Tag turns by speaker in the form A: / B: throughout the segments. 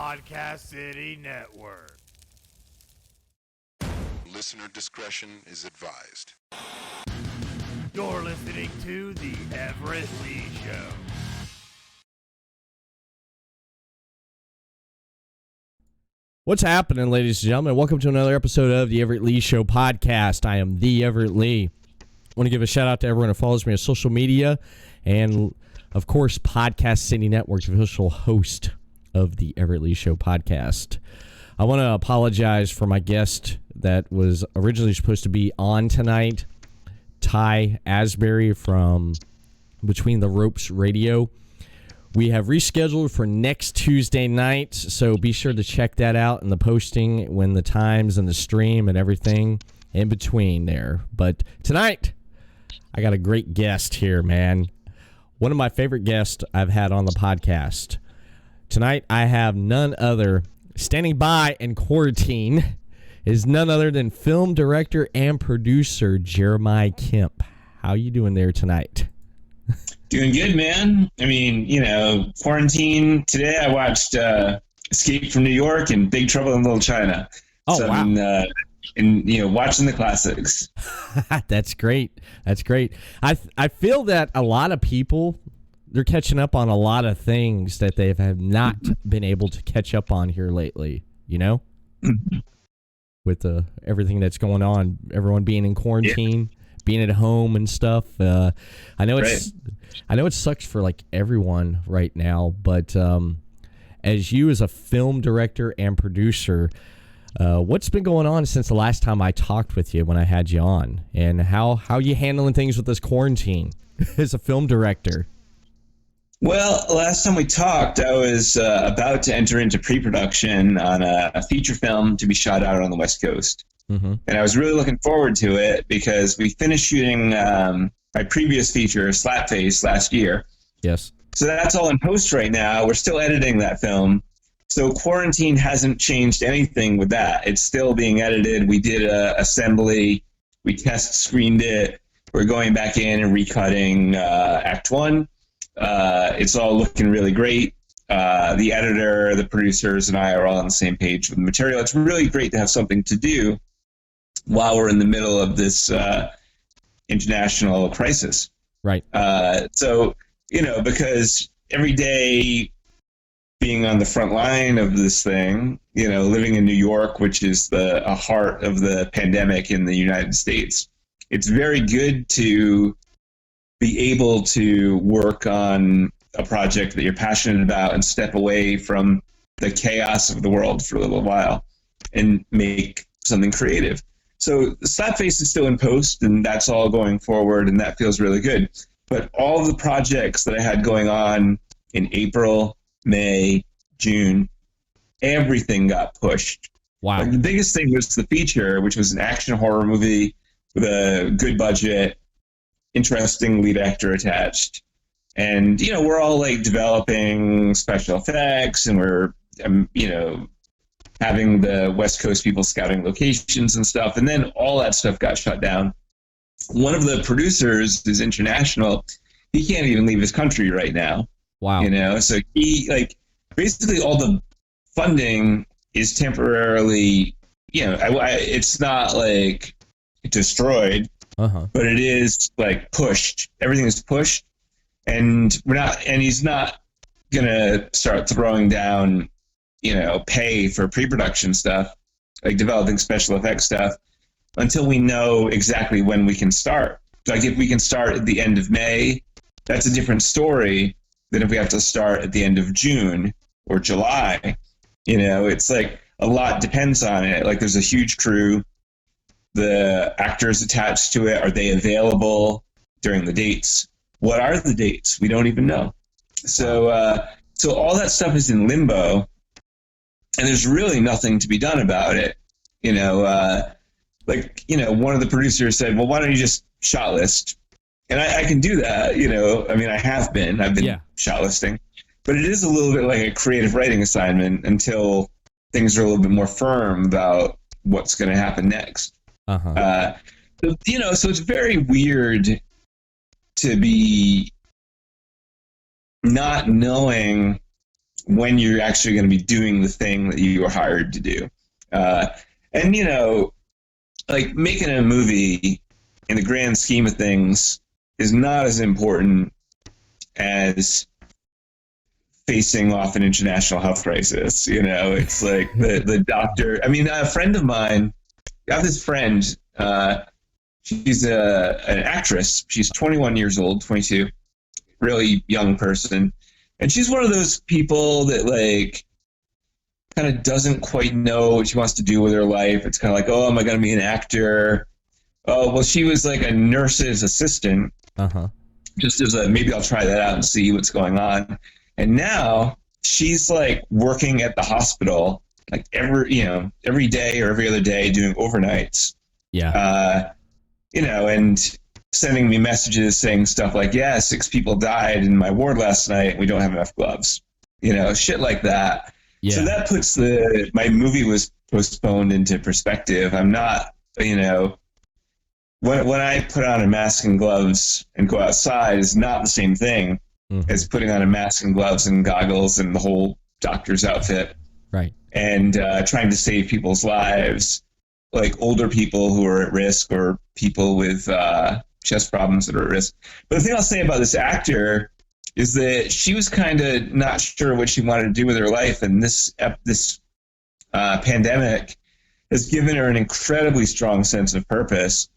A: Podcast City Network.
B: Listener discretion is advised.
A: You're listening to the Everett Lee Show.
C: What's happening, ladies and gentlemen? Welcome to another episode of the Everett Lee Show podcast. I am the Everett Lee. I want to give a shout out to everyone who follows me on social media and, of course, Podcast City Network's official host of the Everett Lee Show podcast. I want to apologize for my guest that was originally supposed to be on tonight, Ty Asbury from Between the Ropes Radio. We have rescheduled for next Tuesday night, so be sure to check that out in the posting when the times and the stream and everything in between there. But tonight, I got a great guest here, man. One of my favorite guests I've had on the podcast. Tonight, I have none other, standing by in quarantine, is none other than film director and producer Jeremiah Kipp. How you doing there tonight?
D: Doing good, man. I mean, quarantine. Today I watched Escape from New York and Big Trouble in Little China.
C: Oh, so wow.
D: Watching the classics.
C: That's great. That's great. I feel that a lot of people, they're catching up on a lot of things that they have not been able to catch up on here lately, with everything that's going on, everyone being in quarantine, being at home and stuff. I know it sucks for like everyone right now, but as you as a film director and producer, what's been going on since the last time I talked with you when I had you on, and how you handling things with this quarantine as a film director?
D: Well, last time we talked, I was about to enter into pre-production on a feature film to be shot out on the West Coast. Mm-hmm. And I was really looking forward to it because we finished shooting my previous feature, Slapface, last year.
C: Yes.
D: So that's all in post right now. We're still editing that film. So quarantine hasn't changed anything with that. It's still being edited. We did a assembly. We test screened it. We're going back in and recutting Act 1. It's all looking really great. The editor, the producers, and I are all on the same page with the material. It's really great to have something to do while we're in the middle of this international crisis.
C: Right.
D: Because every day being on the front line of this thing, living in New York, which is a heart of the pandemic in the United States, it's very good to be able to work on a project that you're passionate about and step away from the chaos of the world for a little while and make something creative. So Slapface is still in post, and that's all going forward, and that feels really good. But all of the projects that I had going on in April, May, June, everything got pushed.
C: Wow.
D: Like, the biggest thing was the feature, which was an action horror movie with a good budget, interesting lead actor attached. And, we're all like developing special effects, and we're, having the West Coast people scouting locations and stuff. And then all that stuff got shut down. One of the producers is international. He can't even leave his country right now.
C: Wow.
D: So he, basically all the funding is temporarily, it's not like destroyed, but it is like pushed. Everything is pushed, and he's not gonna start throwing down, pay for pre-production stuff, like developing special effects stuff, until we know exactly when we can start. Like if we can start at the end of May, that's a different story than if we have to start at the end of June or July. It's like a lot depends on it. Like there's a huge crew. The actors attached to it, are they available during the dates? What are the dates? We don't even know. So all that stuff is in limbo, and there's really nothing to be done about it. One of the producers said, well, why don't you just shot list? And I can do that, I've been shot listing, but it is a little bit like a creative writing assignment until things are a little bit more firm about what's going to happen next. So it's very weird to be not knowing when you're actually going to be doing the thing that you were hired to do. And, you know, like making a movie in the grand scheme of things is not as important as facing off an international health crisis. You know, it's like the doctor. I mean, a friend of mine, I have this friend, she's an actress. She's 21 years old, 22, really young person. And she's one of those people that like kind of doesn't quite know what she wants to do with her life. It's kind of like, oh, am I going to be an actor? Oh, well, she was like a nurse's assistant. Just as a, maybe I'll try that out and see what's going on. And now she's like working at the hospital, like every day or every other day doing overnights. Yeah. You know, and sending me messages saying stuff like, yeah, 6 people died in my ward last night. We don't have enough gloves, you know, shit like that. Yeah. So that puts my movie was postponed into perspective. I'm not, you know, when I put on a mask and gloves and go outside is not the same thing as putting on a mask and gloves and goggles and the whole doctor's outfit. Right. And trying to save people's lives, like older people who are at risk or people with chest problems that are at risk. But the thing I'll say about this actor is that she was kind of not sure what she wanted to do with her life. And this pandemic has given her an incredibly strong sense of purpose.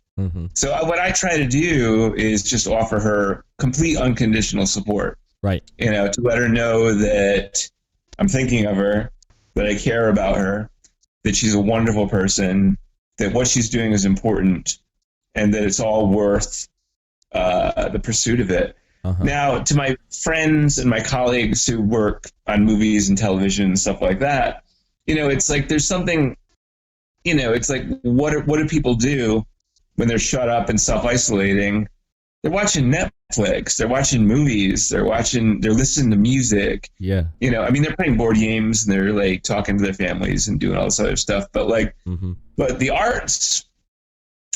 D: So what I try to do is just offer her complete unconditional support. Right. You know, to let her know that I'm thinking of her, that I care about her, that she's a wonderful person, that what she's doing is important, and that it's all worth the pursuit of it. Now, to my friends and my colleagues who work on movies and television and stuff like that, you know, it's like there's something, you know, it's like what do people do when they're shut up and self-isolating? They're watching Netflix, they're watching movies, they're listening to music. Yeah. You know, I mean, they're playing board games and they're like talking to their families and doing all this other stuff. But like, but the arts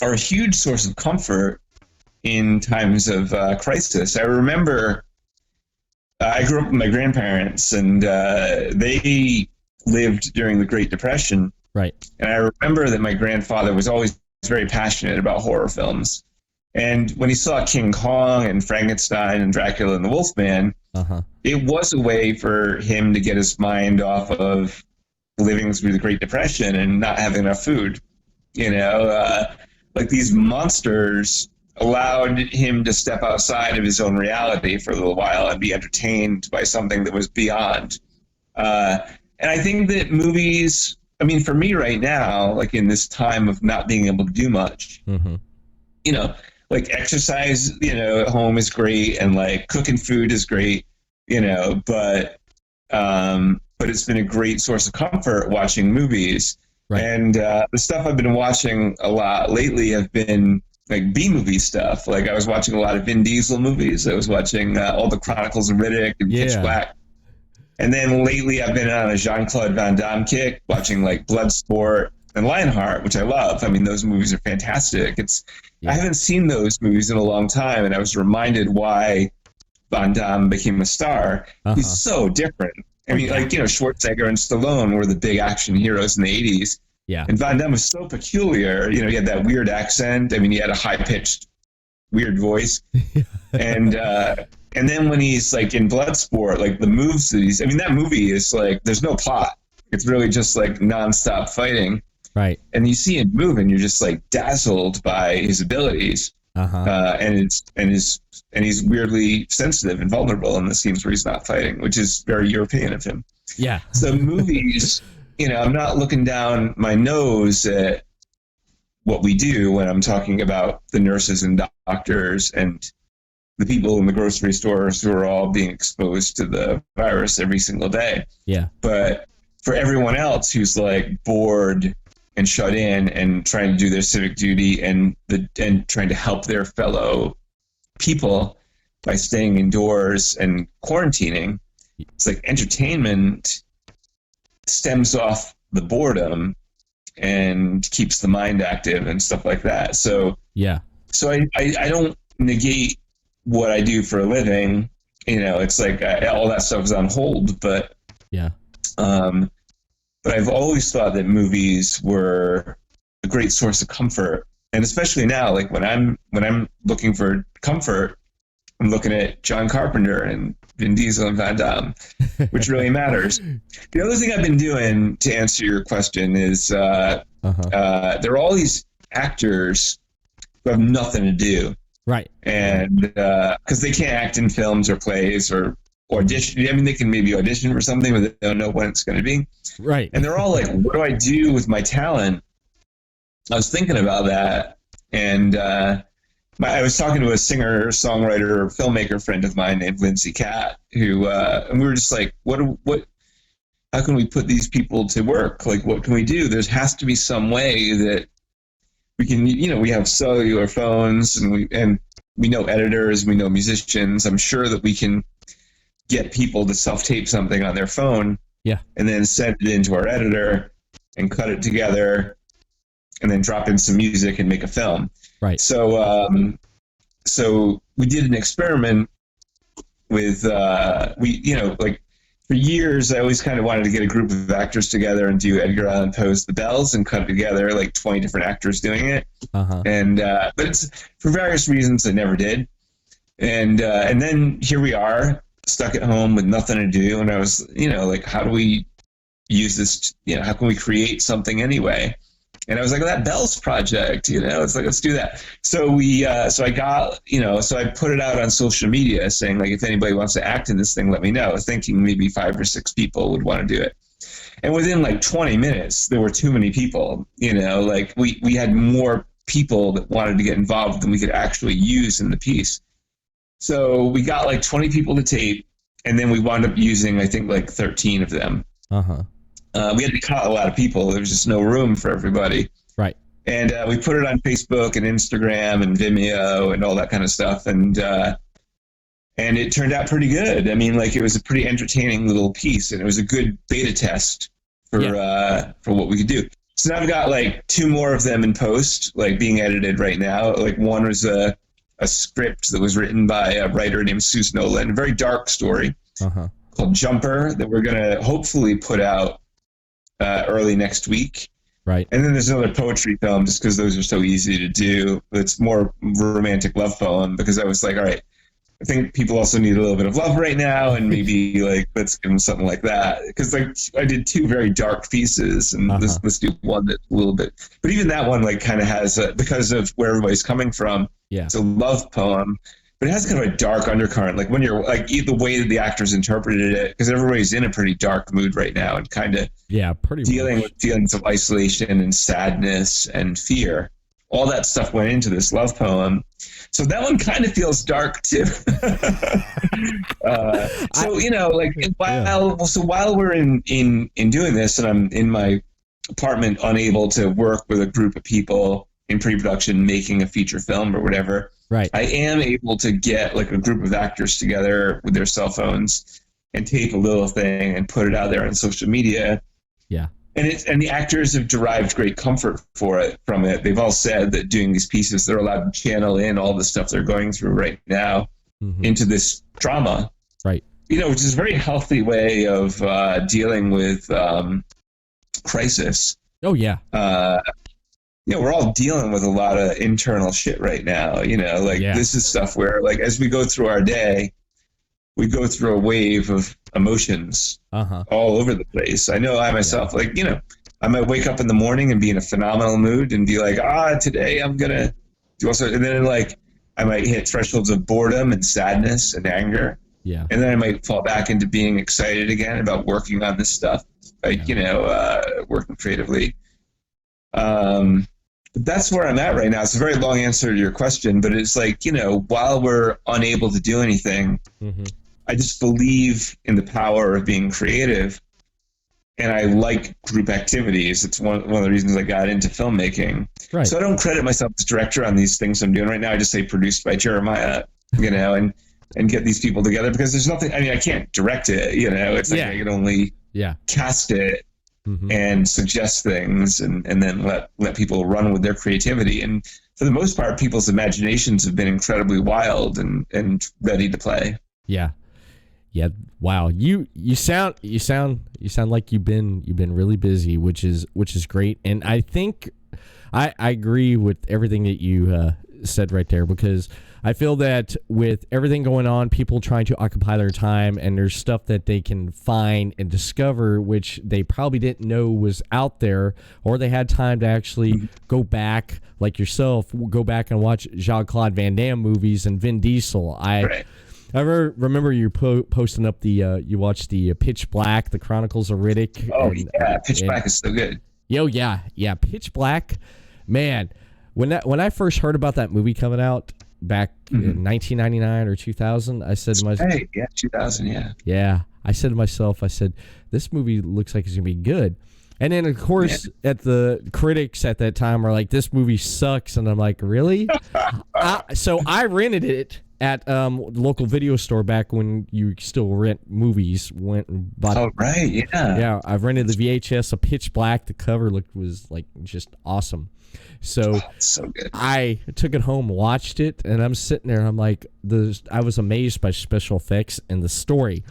D: are a huge source of comfort in times of crisis. I remember I grew up with my grandparents and they lived during the Great Depression. Right. And I remember that my grandfather was always very passionate about horror films. And when he saw King Kong and Frankenstein and Dracula and the Wolfman, it was a way for him to get his mind off of living through the Great Depression and not having enough food. You know, like these monsters allowed him to step outside of his own reality for a little while and be entertained by something that was beyond. And I think that movies, I mean, for me right now, like in this time of not being able to do much, you know, like exercise, you know, at home is great and like cooking food is great, you know, but it's been a great source of comfort watching movies. Right. And the stuff I've been watching a lot lately have been like B-movie stuff. Like I was watching a lot of Vin Diesel movies. I was watching all the Chronicles of Riddick and Pitch Black. And then lately I've been on a Jean-Claude Van Damme kick, watching like Bloodsport and Lionheart, which I love. I mean, those movies are fantastic. I haven't seen those movies in a long time, and I was reminded why Van Damme became a star. He's so different. I mean, like, you know, Schwarzenegger and Stallone were the big action heroes in the 80s. Yeah. And Van Damme was so peculiar. You know, he had that weird accent. I mean, he had a high-pitched, weird voice. And then when he's like in Bloodsport, like the moves that I mean, that movie is like, there's no plot. It's really just like nonstop fighting. Right. And you see him move and you're just like dazzled by his abilities. And he's weirdly sensitive and vulnerable in the scenes where he's not fighting, which is very European of him. Yeah. So movies, you know, I'm not looking down my nose at what we do when I'm talking about the nurses and doctors and the people in the grocery stores who are all being exposed to the virus every single day. Yeah. But for everyone else who's like bored and shut in and trying to do their civic duty and trying to help their fellow people by staying indoors and quarantining, it's like entertainment stems off the boredom and keeps the mind active and stuff like that. So yeah. So I don't negate what I do for a living. You know, it's like all that stuff is on hold, but
C: Yeah.
D: But I've always thought that movies were a great source of comfort, and especially now, like when I'm looking for comfort, I'm looking at John Carpenter and Vin Diesel and Van Damme, which really matters. The other thing I've been doing, to answer your question, is there are all these actors who have nothing to do,
C: right?
D: And because they can't act in films or plays or audition. I mean, they can maybe audition for something, but they don't know when it's going to be.
C: Right.
D: And they're all like, what do I do with my talent? I was thinking about that. And I was talking to a singer, songwriter, filmmaker friend of mine named Lindsay Catt, who, and we were just like, how can we put these people to work? Like, what can we do? There has to be some way that we can, we have cellular phones, and we know editors, we know musicians. I'm sure that we can get people to self-tape something on their phone, and then send it into our editor and cut it together, and then drop in some music and make a film.
C: Right.
D: So, so we did an experiment with like for years I always kind of wanted to get a group of actors together and do Edgar Allan Poe's The Bells and cut it together, like 20 different actors doing it. And but it's for various reasons I never did. And then here we are, stuck at home with nothing to do, and I was, like, how do we use this? How can we create something anyway? And I was like, that Bells project, it's like, let's do that. So so I got, so I put it out on social media saying, like, if anybody wants to act in this thing, let me know, thinking maybe 5 or 6 people would want to do it. And within like 20 minutes, there were too many people, like we had more people that wanted to get involved than we could actually use in the piece. So we got like 20 people to tape, and then we wound up using, I think, like 13 of them. We had to cut a lot of people. There was just no room for everybody.
C: Right.
D: And we put it on Facebook and Instagram and Vimeo and all that kind of stuff. And it turned out pretty good. I mean, like, it was a pretty entertaining little piece, and it was a good beta test for what we could do. So now I've got like 2 more of them in post, like being edited right now. Like, one was a script that was written by a writer named Susan Nolan, a very dark story called Jumper, that we're going to hopefully put out early next week.
C: Right.
D: And then there's another poetry film, just because those are so easy to do. It's more romantic love poem, because I was like, all right, I think people also need a little bit of love right now, and maybe like let's give them something like that. Because like I did 2 very dark pieces, and let's do one that's a little bit. But even that one like kind of has because of where everybody's coming from. Yeah. It's a love poem, but it has kind of a dark undercurrent. Like when you're like the way that the actors interpreted it, because everybody's in a pretty dark mood right now, and kind of dealing with feelings of isolation and sadness and fear. All that stuff went into this love poem. So that one kind of feels dark too. While we're in doing this, and I'm in my apartment, unable to work with a group of people in pre-production making a feature film or whatever, right, I am able to get like a group of actors together with their cell phones and tape a little thing and put it out there on social media. Yeah. And the actors have derived great comfort from it. They've all said that doing these pieces, they're allowed to channel in all the stuff they're going through right now into this drama. Right. Which is a very healthy way of dealing with crisis.
C: Oh, yeah.
D: We're all dealing with a lot of internal shit right now. This is stuff where, like, as we go through our day, we go through a wave of emotions all over the place. I know I myself, I might wake up in the morning and be in a phenomenal mood and be like, today I'm going to do also. And then like, I might hit thresholds of boredom and sadness and anger. Yeah. And then I might fall back into being excited again about working on this stuff, working creatively. But that's where I'm at right now. It's a very long answer to your question, but it's like, while we're unable to do anything, I just believe in the power of being creative, and I like group activities. It's one of the reasons I got into filmmaking. Right. So I don't credit myself as director on these things I'm doing right now. I just say produced by Jeremiah, and get these people together, because there's nothing. I mean, I can't direct it. It's like I can only cast it and suggest things, and then let people run with their creativity. And for the most part, people's imaginations have been incredibly wild and ready to play.
C: Yeah. Yeah. Wow. You sound like you've been really busy, which is great. And I think I agree with everything that you said right there, because I feel that with everything going on, people trying to occupy their time, and there's stuff that they can find and discover which they probably didn't know was out there, or they had time to actually go back, like yourself, go back and watch Jean-Claude Van Damme movies and Vin Diesel. I remember you posting up you watched the Pitch Black, the Chronicles of Riddick.
D: Oh, yeah, Pitch Black is so good.
C: Yo, yeah, Pitch Black, man. When I first heard about that movie coming out back in 1999 or 2000, I said to myself,
D: "Hey, yeah, 2000, yeah."
C: Yeah, I said to myself, this movie looks like it's gonna be good. And then of course, at the critics at that time are like, "This movie sucks," and I'm like, "Really?" So I rented it at the local video store back when you still rent movies. Went and bought.
D: Oh right, yeah.
C: Yeah, I rented the VHS of Pitch Black. The cover was like just awesome. So,
D: so good.
C: I took it home, watched it, and I'm sitting there and I'm like, I was amazed by special effects and the story.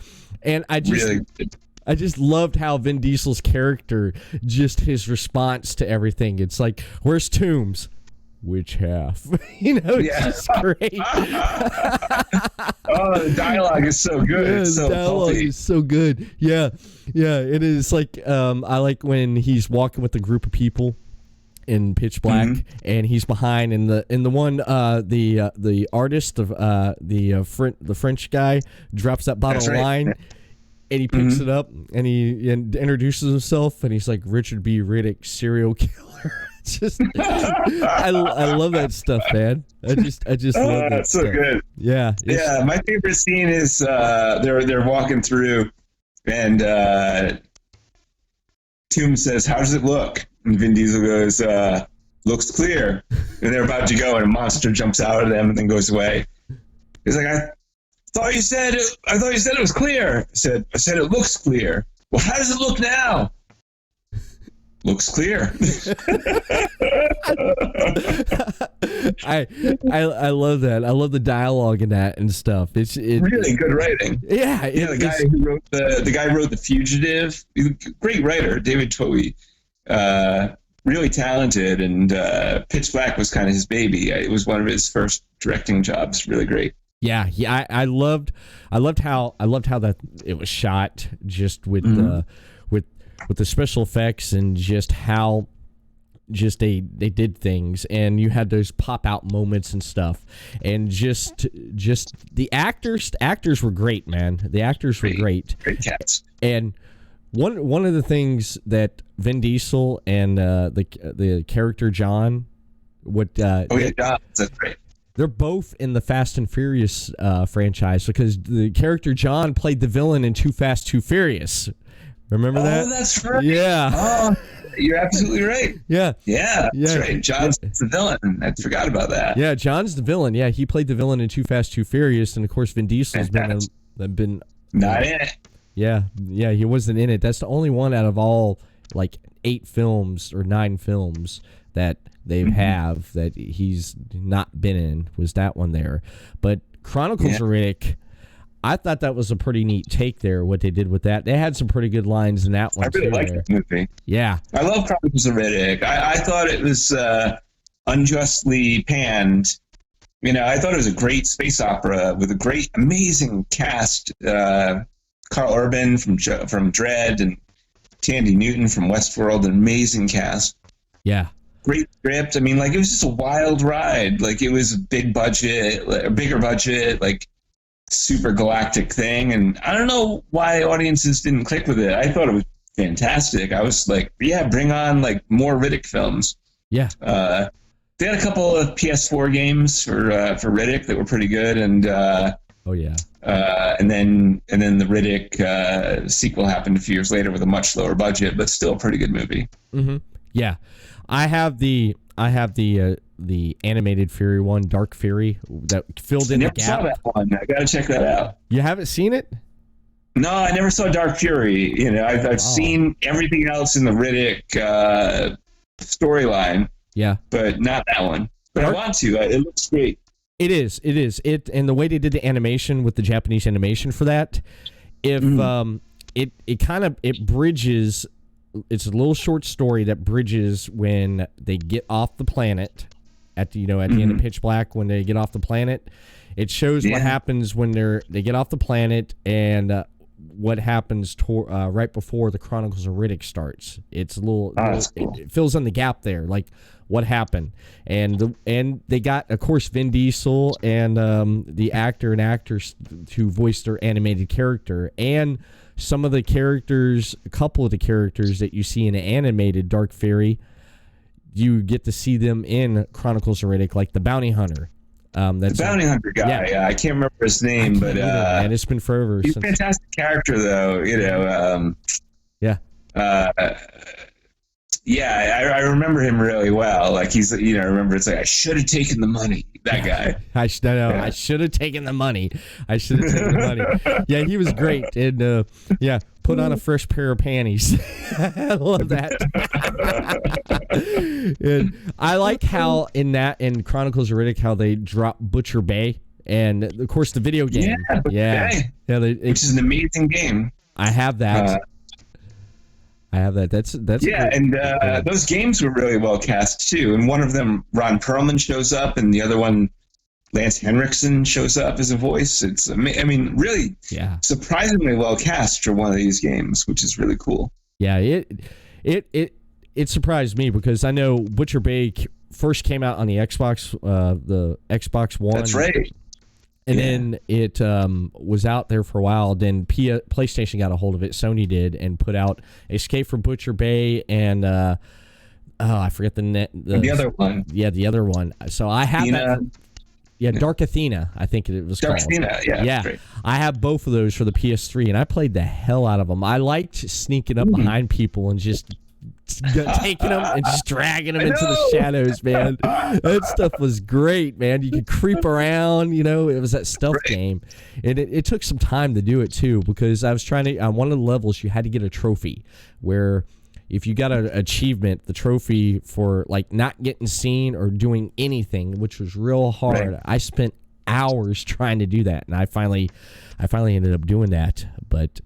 C: And I just loved how Vin Diesel's character, just his response to everything. It's like, "Where's Toombs?" "Which half?" It's just great.
D: Oh, the dialogue is so good.
C: Yeah,
D: it's so
C: the dialogue
D: faulty.
C: is so good. Yeah. It is like, I like when he's walking with a group of people in Pitch Black, and he's behind in the one the artist of the French guy drops that bottle of wine, and he picks it up and he introduces himself, and he's like, "Richard B. Riddick, serial killer." It's just I love that stuff, man. I just love that
D: so
C: stuff.
D: good.
C: Yeah.
D: My favorite scene is they're walking through, and Toom says, "How does it look?" And Vin Diesel goes, "Looks clear." And they're about to go, and a monster jumps out of them and then goes away. He's like, I thought you said it was clear." I said it looks clear. "Well, how does it look now?" "Looks clear."
C: I love that. I love the dialogue in that and stuff. It's
D: really good writing.
C: Yeah.
D: The guy who wrote The Fugitive, great writer, David Twohy. Really talented, and Pitch Black was kind of his baby. It was one of his first directing jobs. Really great.
C: Yeah. I loved how that it was shot, just with the special effects, and just how they did things, and you had those pop out moments and stuff, and just the actors were great, man. The actors were great
D: cats.
C: And one of the things that Vin Diesel and the character John,
D: John, that's great.
C: They're both in the Fast and Furious franchise, because the character John played the villain in Too Fast, Too Furious. Remember that?
D: Oh, that's right.
C: Yeah.
D: Oh, you're absolutely right.
C: Yeah.
D: Yeah, that's right. John's the villain. I forgot about that.
C: Yeah, John's the villain. Yeah, he played the villain in Too Fast, Too Furious, and of course Vin Diesel's been
D: not in it.
C: Yeah, he wasn't in it. That's the only one out of all like 8 films or 9 films that they have that he's not been in, was that one there. But Chronicles of Riddick, I thought that was a pretty neat take there, what they did with that. They had some pretty good lines in that one.
D: I really like that movie.
C: Yeah.
D: I love Chronicles of Riddick. I thought it was unjustly panned. I thought it was a great space opera with a great, amazing cast. Carl Urban from Dredd, and Tandy Newton from Westworld, an amazing cast.
C: Yeah.
D: Great script. It was just a wild ride. It was a bigger budget, super galactic thing. And I don't know why audiences didn't click with it. I thought it was fantastic. I was like, yeah, bring on more Riddick films.
C: Yeah.
D: They had a couple of PS4 games for Riddick that were pretty good, and and then the Riddick sequel happened a few years later with a much lower budget, but still a pretty good movie.
C: Mm-hmm. Yeah, I have the animated Fury one, Dark Fury, that filled in the gap.
D: Never saw that one. I gotta check that out.
C: You haven't seen it?
D: No, I never saw Dark Fury. I've seen everything else in the Riddick storyline.
C: Yeah,
D: but not that one. But I want to. It looks great.
C: It is. And the way they did the animation with the Japanese animation for that, if it bridges. It's a little short story that bridges when they get off the planet at the end of Pitch Black. When they get off the planet, it shows what happens when they get off the planet and what happens right before the Chronicles of Riddick starts. It's a little, cool. It fills in the gap there, like what happened. And they got, of course, Vin Diesel and the actor and actress who voiced their animated character, and some of the characters, a couple of the characters that you see in the animated Dark Fairy, you get to see them in Chronicles of Riddick, like the bounty hunter. That's
D: the bounty hunter guy. Yeah, I can't remember his name, but
C: and it's been forever.
D: He's a fantastic character, though. I remember him really well. Like he's, I remember it's like I should have taken the money. That guy.
C: I should have taken the money. Yeah, he was great, and put on a fresh pair of panties. I love that. And I like how in Chronicles of Riddick how they drop Butcher Bay, and of course the video game.
D: Which is an amazing game.
C: I have that. That's
D: and those games were really well cast too. And one of them, Ron Perlman shows up, and the other one, Lance Henriksen shows up as a voice. It's really surprisingly well cast for one of these games, which is really cool.
C: Yeah, it surprised me because I know Butcher Bay first came out on the Xbox One.
D: That's right.
C: And then it was out there for a while. Then PlayStation got a hold of it. Sony did, and put out Escape from Butcher Bay and I forget the
D: other one.
C: Yeah, the other one. So I have that. Yeah, Dark Athena, I think it was
D: Dark
C: called.
D: Athena, yeah.
C: Great. I have both of those for the PS3, and I played the hell out of them. I liked sneaking up behind people and just taking them and just dragging them into the shadows, man. That stuff was great, man. You could creep around, it was that stealth game. And it took some time to do it, too, because I was trying to, on one of the levels, you had to get a trophy where if you got an achievement, the trophy for like not getting seen or doing anything, which was real hard. Right. I spent hours trying to do that, and I finally ended up doing that. But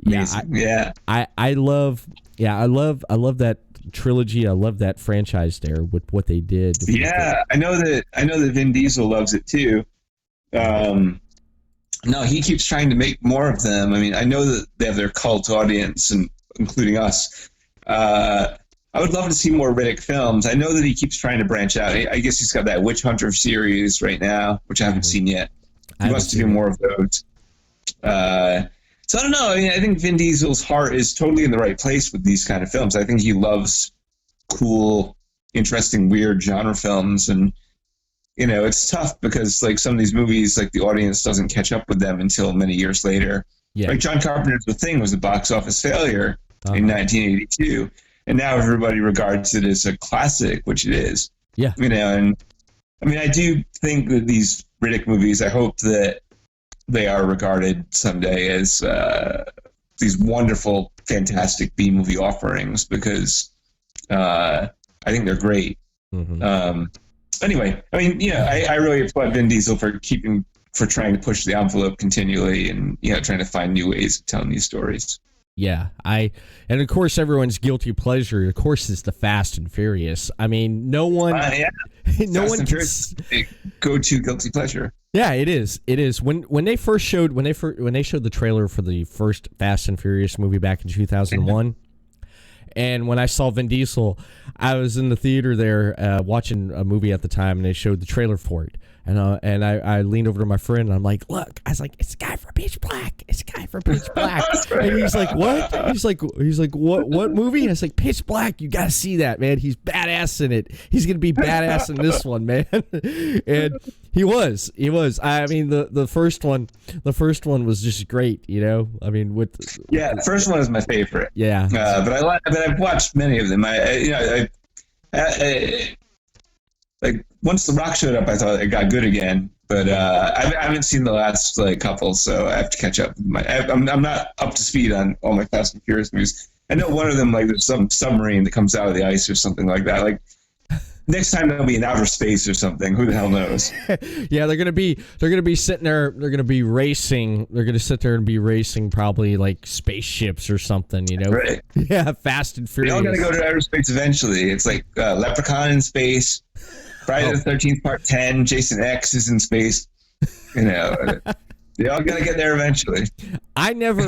C: I love that trilogy. I love that franchise there with what they did.
D: Yeah, I know that Vin Diesel loves it too. No, he keeps trying to make more of them. I mean, I know that they have their cult audience, and including us. I would love to see more Riddick films. I know that he keeps trying to branch out. I guess he's got that Witch Hunter series right now, which I haven't seen yet. He wants to do more of those. So I don't know. I mean, I think Vin Diesel's heart is totally in the right place with these kind of films. I think he loves cool, interesting, weird genre films, and it's tough because like some of these movies, like the audience doesn't catch up with them until many years later. Yeah. Like John Carpenter's The Thing was a box office failure in 1982, and now everybody regards it as a classic, which it is.
C: Yeah.
D: And I mean, I do think that these Riddick movies, I hope that they are regarded someday as these wonderful, fantastic B-movie offerings because I think they're great. Mm-hmm. Anyway, I mean, I really applaud Vin Diesel for trying to push the envelope continually and trying to find new ways of telling these stories.
C: Yeah, and of course everyone's guilty pleasure, of course, is the Fast and Furious. I mean, no one,
D: go to guilty pleasure.
C: Yeah, it is. When they showed the trailer for the first Fast and Furious movie back in 2001, and when I saw Vin Diesel, I was in the theater there watching a movie at the time, and they showed the trailer for it. And I leaned over to my friend, and I'm like, look, I was like, it's a guy from Pitch Black. It's a guy from Pitch Black. And he's like, what? He's like, what movie? And I was like, Pitch Black. You got to see that, man. He's badass in it. He's going to be badass in this one, man. And he was. I mean, the first one was just great, I mean,
D: the first one is my favorite.
C: Yeah.
D: But I've watched many of them. Like once The Rock showed up, I thought it got good again. But I haven't seen the last couple, so I have to catch up. I'm not up to speed on all my Fast and Furious movies. I know one of them, like there's some submarine that comes out of the ice or something like that. Like next time they'll be in outer space or something. Who the hell knows?
C: Yeah, they're gonna be sitting there. They're gonna be racing. They're gonna sit there and be racing probably like spaceships or something. You know? Right. Yeah, Fast and Furious.
D: They all gotta go to outer space eventually. It's like Leprechaun in space. Friday the 13th Part 10. Jason X is in space. You know. They all gotta get there eventually.
C: I never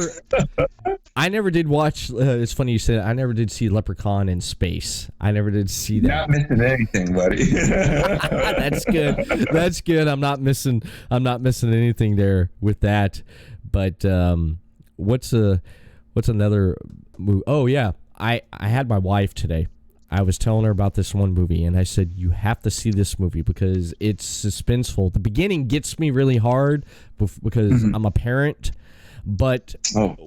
C: did watch. It's funny you said. I never did see Leprechaun in space. I never did see that.
D: Not missing anything, buddy.
C: That's good. That's good. I'm not missing anything there with that. But what's another movie? Oh yeah, I had my wife today. I was telling her about this one movie, and I said, you have to see this movie because it's suspenseful. The beginning gets me really hard because I'm a parent, but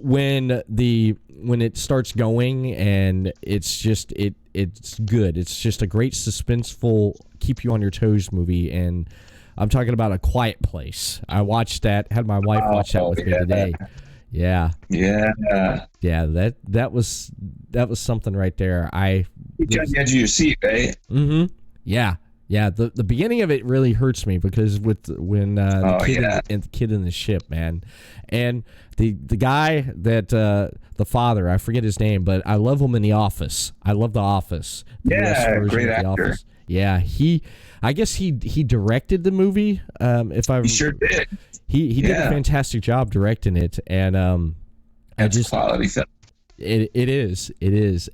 C: when it starts going and it's just it's good. It's just a great suspenseful, keep you on your toes movie, and I'm talking about A Quiet Place. I watched that, had my wife watch that with me today. Yeah. That was something right there.
D: It's on the edge of your seat, right?
C: Mm-hmm. Yeah. The beginning of it really hurts me because when the kid in the ship, man, and the guy that the father, I forget his name, but I love him in The Office. I love The Office.
D: Great actor.
C: Office. Yeah, I guess he directed the movie.
D: He sure did.
C: He did a fantastic job directing it, and
D: quality stuff.
C: It is,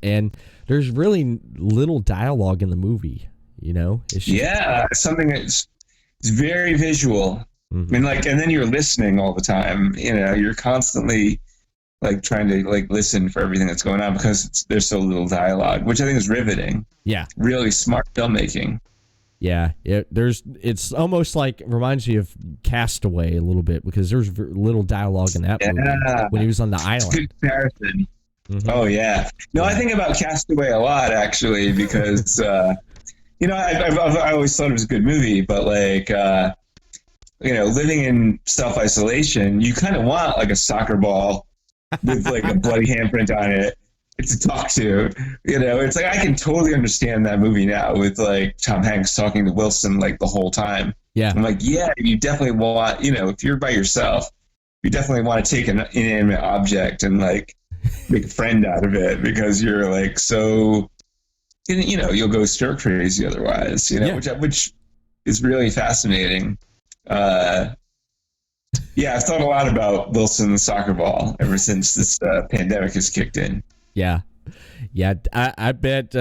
C: and there's really little dialogue in the movie. You know, it's just,
D: something it's very visual. Mm-hmm. I mean, and then you're listening all the time. You know, you're constantly trying to listen for everything that's going on because there's so little dialogue, which I think is riveting. Yeah, really smart filmmaking.
C: Yeah, it's almost reminds me of Castaway a little bit because there's little dialogue in that movie when he was on the island.
D: Good comparison. Mm-hmm. Oh yeah, I think about Castaway a lot actually because I always thought it was a good movie, but living in self-isolation, you kind of want a soccer ball with a bloody handprint on it to talk to. It's I can totally understand that movie now with Tom Hanks talking to Wilson the whole time. Yeah, I'm you definitely want if you're by yourself, you definitely want to take an inanimate object and make a friend out of it because you're so. You'll go stir crazy otherwise. Which is really fascinating. I've thought a lot about Wilson the soccer ball ever since this pandemic has kicked in.
C: Yeah. I bet.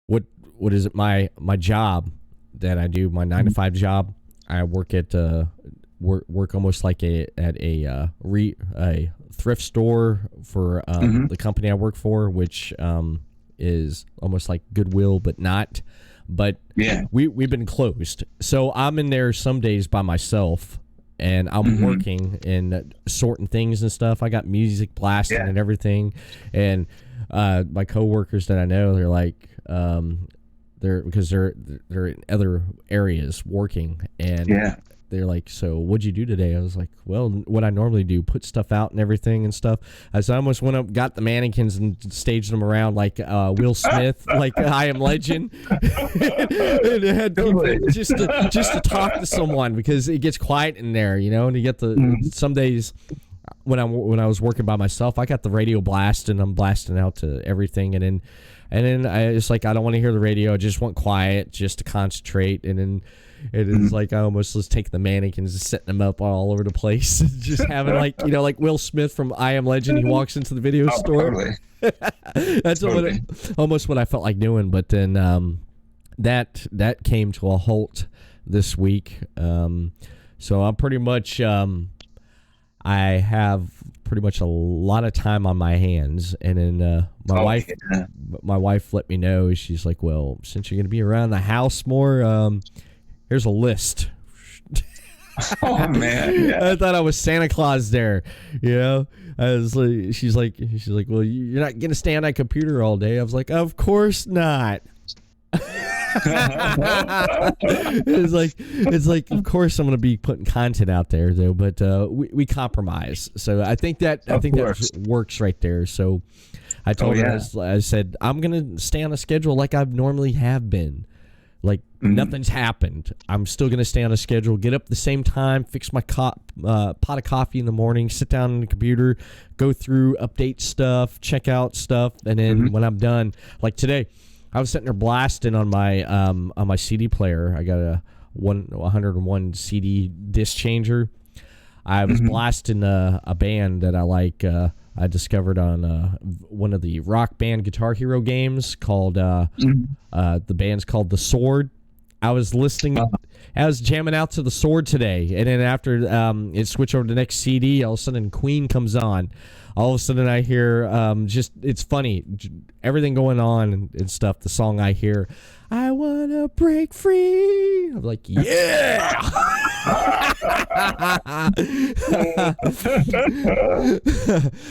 C: What is it? My job that I do, my 9-to-5 job. I work at work almost at a thrift store for the company I work for, which is almost like Goodwill, but not. But we've been closed, so I'm in there some days by myself. And I'm working and sorting things and stuff. I got music blasting and everything. And my coworkers that I know, they're in other areas working. And they're like, so what'd you do today? I was like, well, what I normally do, put stuff out and everything and stuff. So I almost went up, got the mannequins and staged them around like Will Smith, I Am Legend. And it had people just to talk to someone because it gets quiet in there, and you get some days when I was working by myself, I got the radio blast and I'm blasting out to everything. And then I just I don't want to hear the radio. I just want quiet just to concentrate. And then it is I almost just take the mannequins and setting them up all over the place. Just having like Will Smith from I Am Legend. He walks into the video store. Totally. That's almost what I felt like doing. But then that came to a halt this week. So I'm pretty much I have pretty much a lot of time on my hands. And then my wife let me know. She's like, well, since you're going to be around the house more, here's a list.
D: Oh man! Yeah.
C: I thought I was Santa Claus there. I was like, she's like, well, you're not gonna stay on that computer all day. I was like, of course not. it's like of course I'm gonna be putting content out there though, but we compromise. So I think that works right there. So I told her, I said I'm gonna stay on a schedule like I normally have been. Like nothing's happened. I'm still gonna stay on a schedule. Get up the same time. Fix my pot of coffee in the morning. Sit down on the computer. Go through, update stuff, check out stuff, and then when I'm done, like today, I was sitting there blasting on my CD player. I got a 101 CD disc changer. I was blasting a band that I like. I discovered on one of the Rock Band Guitar Hero games called the band's called The Sword. I was listening. I was jamming out to The Sword today, and then after it switched over to the next CD, all of a sudden Queen comes on. All of a sudden I hear it's funny, everything going on and stuff. The song I hear, I wanna break free. I'm like, yeah.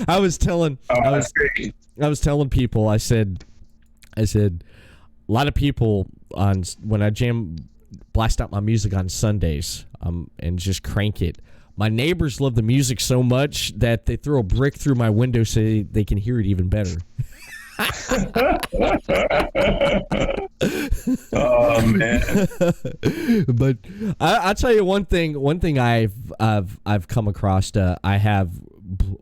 C: I was telling people, I said a lot of people when I blast out my music on Sundays and just crank it. My neighbors love the music so much that they throw a brick through my window so they can hear it even better.
D: Oh man!
C: But I'll tell you one thing I've come across. I have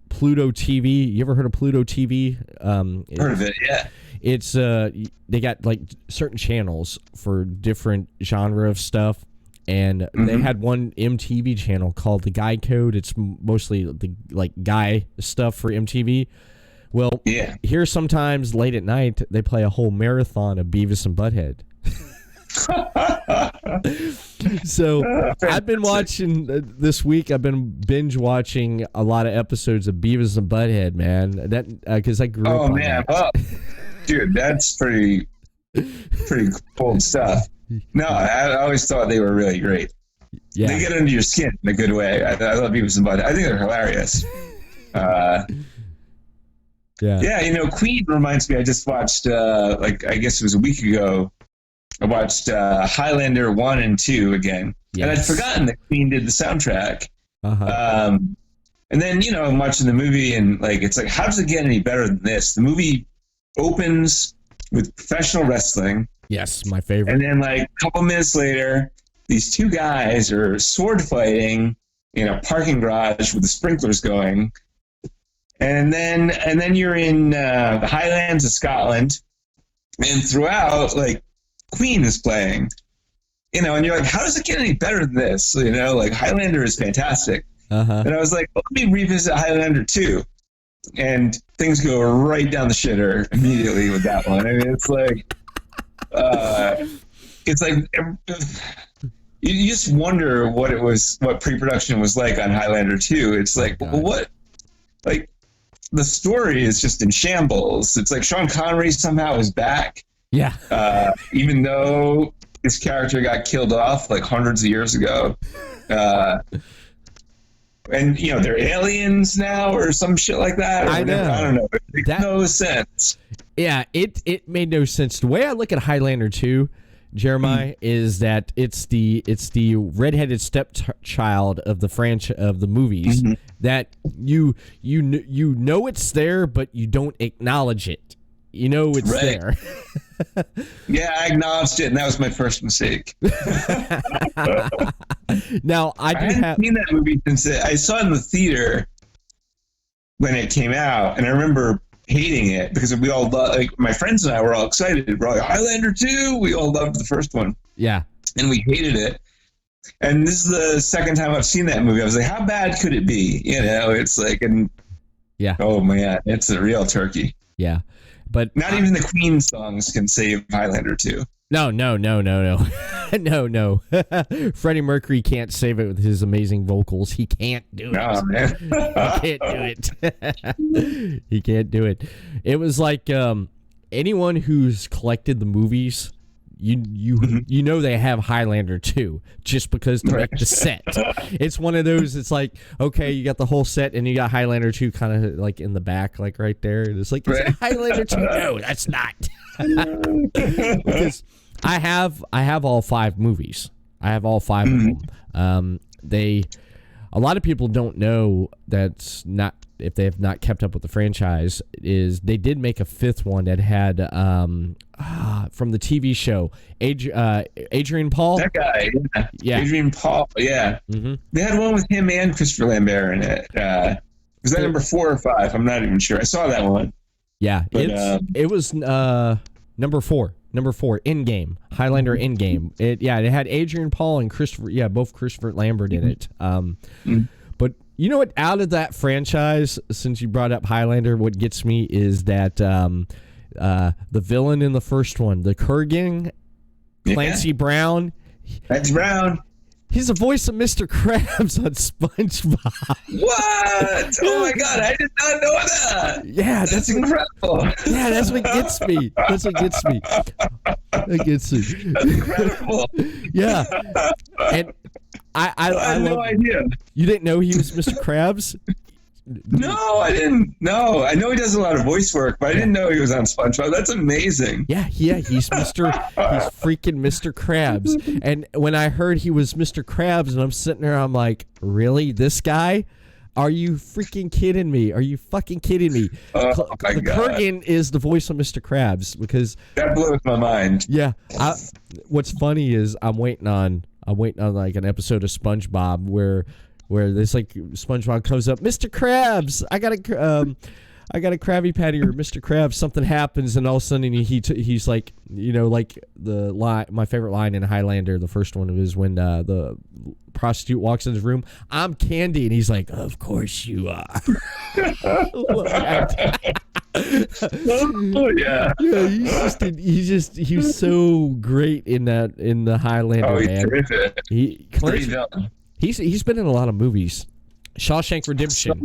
C: Pluto TV. You ever heard of Pluto TV?
D: Heard of it? Yeah.
C: It's they got like certain channels for different genre of stuff. And they had one MTV channel called The Guy Code. It's mostly the like guy stuff for MTV. Well, here sometimes late at night they play a whole marathon of Beavis and Butthead. So I've been watching this week. I've been binge watching a lot of episodes of Beavis and Butthead, man. That because I grew up.
D: Oh man, well, dude, that's pretty cool stuff. No, I always thought they were really great. Yeah. They get under your skin in a good way. I love Beavis and Butthead. I think they're hilarious. Yeah, Queen reminds me. I just watched, I guess it was a week ago. I watched Highlander 1 and 2 again, and I'd forgotten that Queen did the soundtrack. And then I'm watching the movie, and it's like, how does it get any better than this? The movie opens with professional wrestling.
C: Yes, my favorite.
D: And then a couple minutes later, these two guys are sword fighting in a parking garage with the sprinklers going. And then you're in the Highlands of Scotland, and throughout, Queen is playing. And you're like, how does it get any better than this? Highlander is fantastic. And I was like, well, let me revisit Highlander 2. And things go right down the shitter immediately with that one. I mean, it's like you just wonder what pre-production was like on Highlander 2. It's like, well, the story is just in shambles. It's like Sean Connery somehow is back. Yeah. Even though his character got killed off hundreds of years ago. And they're aliens now or some shit like that. I don't know. It makes no sense.
C: Yeah, it made no sense. The way I look at Highlander 2, Jeremiah, is that it's the redheaded stepchild of the movies that you know it's there, but you don't acknowledge it. You know it's there.
D: Yeah, I acknowledged it, and that was my first mistake.
C: Now I
D: haven't seen that movie since I saw it in the theater when it came out, and I remember hating it because we all my friends and I were all excited. We're like, Highlander 2. We all loved the first one. Yeah, and we hated it. And this is the second time I've seen that movie. I was like, how bad could it be? It's oh man, it's a real turkey. Yeah. But not even the Queen songs can save Highlander 2.
C: No. No. Freddie Mercury can't save it with his amazing vocals. He can't do it.
D: No, man.
C: He can't do it. He can't do it. It was like anyone who's collected the movies, you know they have Highlander 2 just because to make the set. It's one of those, it's like, okay, you got the whole set and you got Highlander 2 kind of in the back, right there. And it's like, is it Highlander 2? No, that's not. Because I have all 5 movies. I have all 5 of them. A lot of people don't know that's not, if they have not kept up with the franchise, is they did make a 5th one that had from the TV show Adrian Paul.
D: That guy,
C: yeah.
D: Adrian Paul, yeah. Mm-hmm. They had one with him and Christopher Lambert in it. Was that number 4 or 5? I'm not even sure. I saw that one.
C: Yeah, but, it was number 4. Number 4, In-Game, Highlander In-Game. It had Adrian Paul and Christopher, both Christopher Lambert in it. But you know what? Out of that franchise, since you brought up Highlander, what gets me is that the villain in the first one, the Kurgan, Clancy Brown.
D: Clancy Brown.
C: He's the voice of Mr. Krabs on SpongeBob.
D: What? Oh my God, I did not know that.
C: Yeah, that's
D: incredible.
C: Yeah, that's what gets me. That's what gets me. That gets me.
D: That's incredible.
C: Yeah. And I
D: had no idea.
C: You didn't know he was Mr. Krabs?
D: No, I didn't. No, I know he does a lot of voice work, but I didn't know he was on SpongeBob. That's amazing.
C: Yeah, he's he's freaking Mr. Krabs. And when I heard he was Mr. Krabs, and I'm sitting there, I'm like, really, this guy? Are you freaking kidding me? Are you fucking kidding me?
D: Oh my God.
C: Kurgan is the voice of Mr. Krabs because
D: that blows my mind.
C: Yeah, what's funny is I'm waiting on like an episode of SpongeBob where this like SpongeBob comes up, Mr. Krabs, I got a Krabby Patty or Mr. Krabs. Something happens, and all of a sudden he's like, like the line. My favorite line in Highlander, the first one, is when the prostitute walks in his room. I'm Candy, and he's like, of course you are.
D: Oh yeah.
C: Yeah, he's so great in the Highlander.
D: Oh, he's
C: man.
D: Terrific.
C: He's been in a lot of movies. Shawshank Redemption.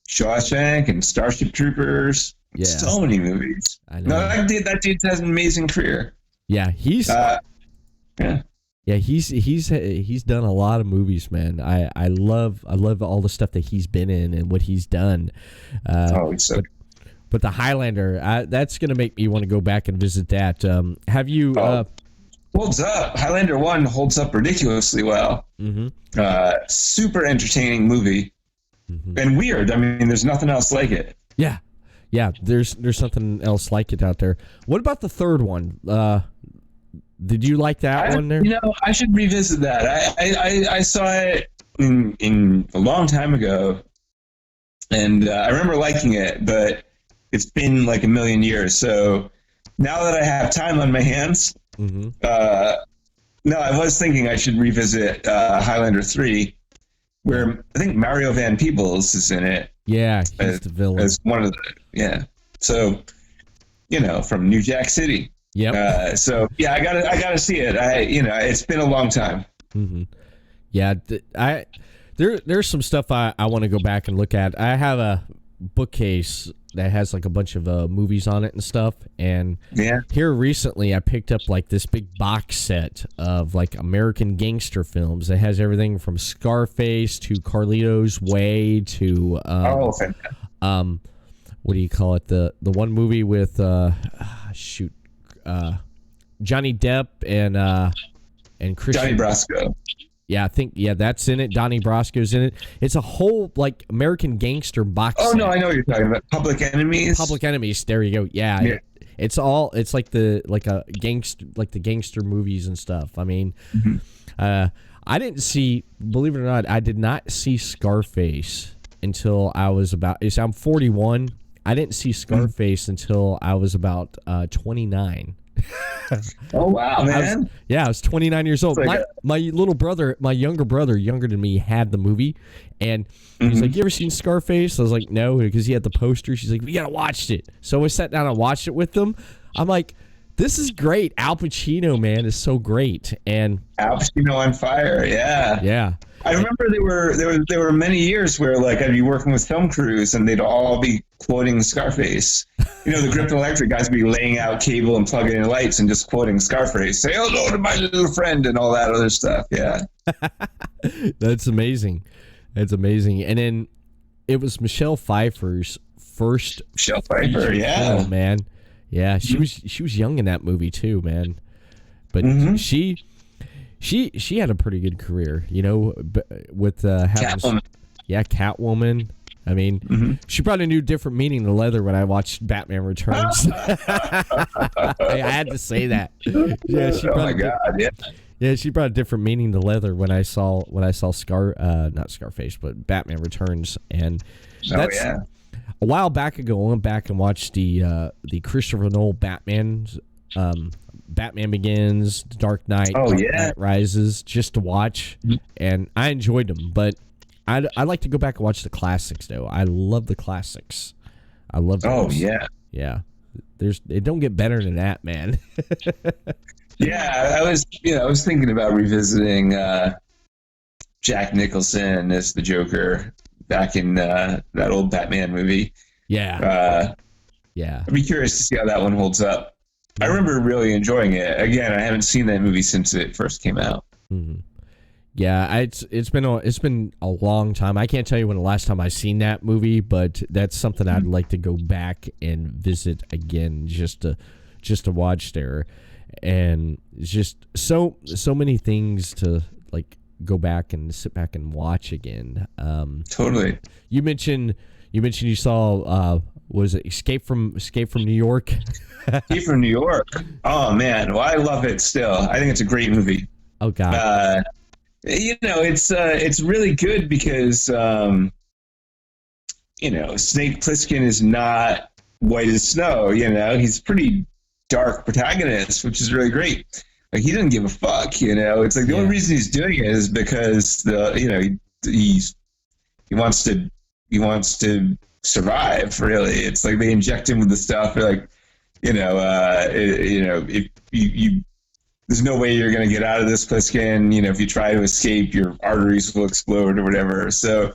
D: Shawshank and Starship Troopers. Yeah. So many movies.
C: I know.
D: No, that dude has an amazing career.
C: Yeah, he's
D: yeah.
C: Yeah, he's done a lot of movies, man. I love all the stuff that he's been in and what he's done. But the Highlander, that's gonna make me want to go back and visit that. Have you?
D: Holds up. Highlander 1 holds up ridiculously well.
C: Mm-hmm.
D: Super entertaining movie. Mm-hmm. And weird. I mean, there's nothing else like it.
C: Yeah. There's something else like it out there. What about the third one? Did you like that one there?
D: I should revisit that. I saw it in a long time ago, and I remember liking it, but it's been like a million years. So now that I have time on my hands, mm-hmm. No, I was thinking I should revisit Highlander 3, where I think Mario Van Peebles is in it.
C: Yeah, he's the villain.
D: As one of the So, from New Jack City.
C: Yep.
D: So yeah, I gotta see it. It's been a long time.
C: Mm-hmm. Yeah, there's some stuff I want to go back and look at. I have a bookcase that has like a bunch of movies on it and stuff. And here recently, I picked up like this big box set of like American gangster films. It has everything from Scarface to Carlito's Way to what do you call it? The one movie with Johnny Depp and Christian
D: Johnny Brasco.
C: Yeah, I think that's in it. Donnie Brasco's in it. It's a whole like American gangster box.
D: Oh
C: set.
D: No, I know what you're talking about. Public Enemies.
C: Public Enemies. There you go. Yeah. It's like the gangster movies and stuff. I mean, mm-hmm. I didn't see. Believe it or not, I did not see Scarface until I was about. I'm 41. I didn't see Scarface until I was about 29.
D: Oh wow, man!
C: I was 29 years old. My little brother, my younger brother, younger than me, had the movie, and he's like, "You ever seen Scarface?" I was like, "No," because he had the poster. She's like, "We gotta watch it." So I sat down and watched it with them. I'm like, "This is great." Al Pacino, man, is so great, and
D: Al Pacino on fire.
C: Yeah.
D: I remember there were many years where like I'd be working with film crews and they'd all be quoting Scarface. The Grip Electric guys would be laying out cable and plugging in lights and just quoting Scarface. Say hello to my little friend and all that other stuff. Yeah.
C: That's amazing. And then it was Michelle Pfeiffer's first
D: Michelle Pfeiffer,
C: film, man. Yeah, she was young in that movie too, man. but she had a pretty good career, with having Catwoman. I mean, she brought a new different meaning to leather when I watched Batman Returns. I had to say that. Yeah, she brought she brought a different meaning to leather when I saw not Scarface, but Batman Returns, and that's a while back ago. I went back and watched the Christopher Nolan Batman's Batman Begins, Dark Knight, Knight Rises, just to watch, and I enjoyed them. But I like to go back and watch the classics, though. I love the classics. I love those. Yeah. It don't get better than that, man.
D: Yeah, I was thinking about revisiting Jack Nicholson as the Joker back in that old Batman movie.
C: Yeah.
D: I'd be curious to see how that one holds up. I remember really enjoying it. Again, I haven't seen that movie since it first came out.
C: Mm-hmm. Yeah, it's been a long time. I can't tell you when the last time I seen that movie, but that's something I'd like to go back and visit again, just to watch there. And it's just so many things to like go back and sit back and watch again.
D: Totally.
C: You mentioned you saw was it Escape from New York?
D: Escape from New York. Oh man, well I love it still. I think it's a great movie.
C: Oh god.
D: It's really good because Snake Plissken is not white as snow. He's a pretty dark protagonist, which is really great. Like he doesn't give a fuck. It's like the only reason he's doing it is because he wants to survive. Really, it's like they inject him with the stuff. They're like, if you there's no way you're going to get out of this, Plissken. If you try to escape, your arteries will explode or whatever. So,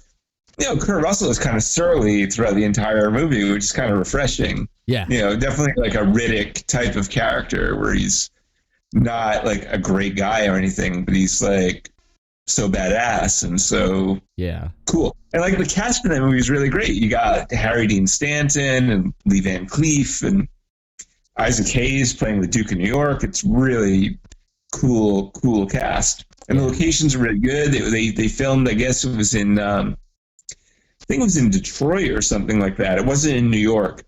D: Kurt Russell is kind of surly throughout the entire movie, which is kind of refreshing.
C: Yeah.
D: Definitely like a Riddick type of character where he's not like a great guy or anything, but he's like so badass and so cool. And like the cast in that movie is really great. You got Harry Dean Stanton and Lee Van Cleef and Isaac Hayes playing the Duke of New York. It's really cool cast. And the locations are really good. They filmed, I guess it was in, I think it was in Detroit or something like that. It wasn't in New York.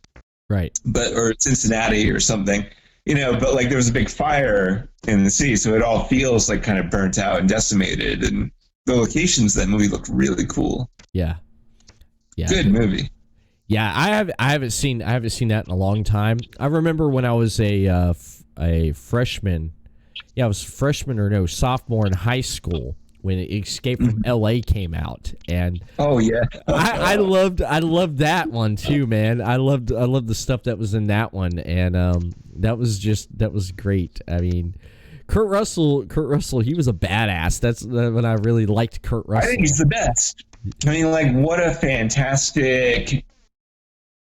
C: Right.
D: Or Cincinnati or something. But like there was a big fire in the city, so it all feels like kind of burnt out and decimated. And the locations of that movie look really cool.
C: Yeah.
D: Good movie.
C: Yeah, I haven't seen that in a long time. I remember when I was a freshman. Yeah, I was sophomore in high school when Escape from L.A. came out, and I loved that one too, man. I loved the stuff that was in that one, and that was great. I mean, Kurt Russell, he was a badass. That's when I really liked Kurt Russell.
D: I think he's the best. I mean, like, what a fantastic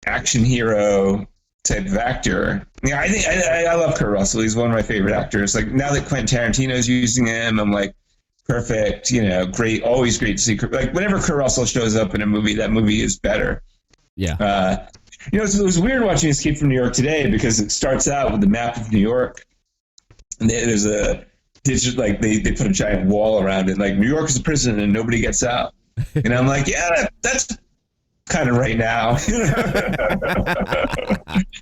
D: action hero type of actor. Yeah, I love Kurt Russell. He's one of my favorite actors. Like now that Quentin Tarantino's using him, I'm like, perfect. Great. Always great to see. Like whenever Kurt Russell shows up in a movie, that movie is better.
C: Yeah.
D: It was weird watching Escape from New York today because it starts out with the map of New York, and there's a digital like they put a giant wall around it. Like New York is a prison and nobody gets out. And I'm like, yeah, that's kind of right now.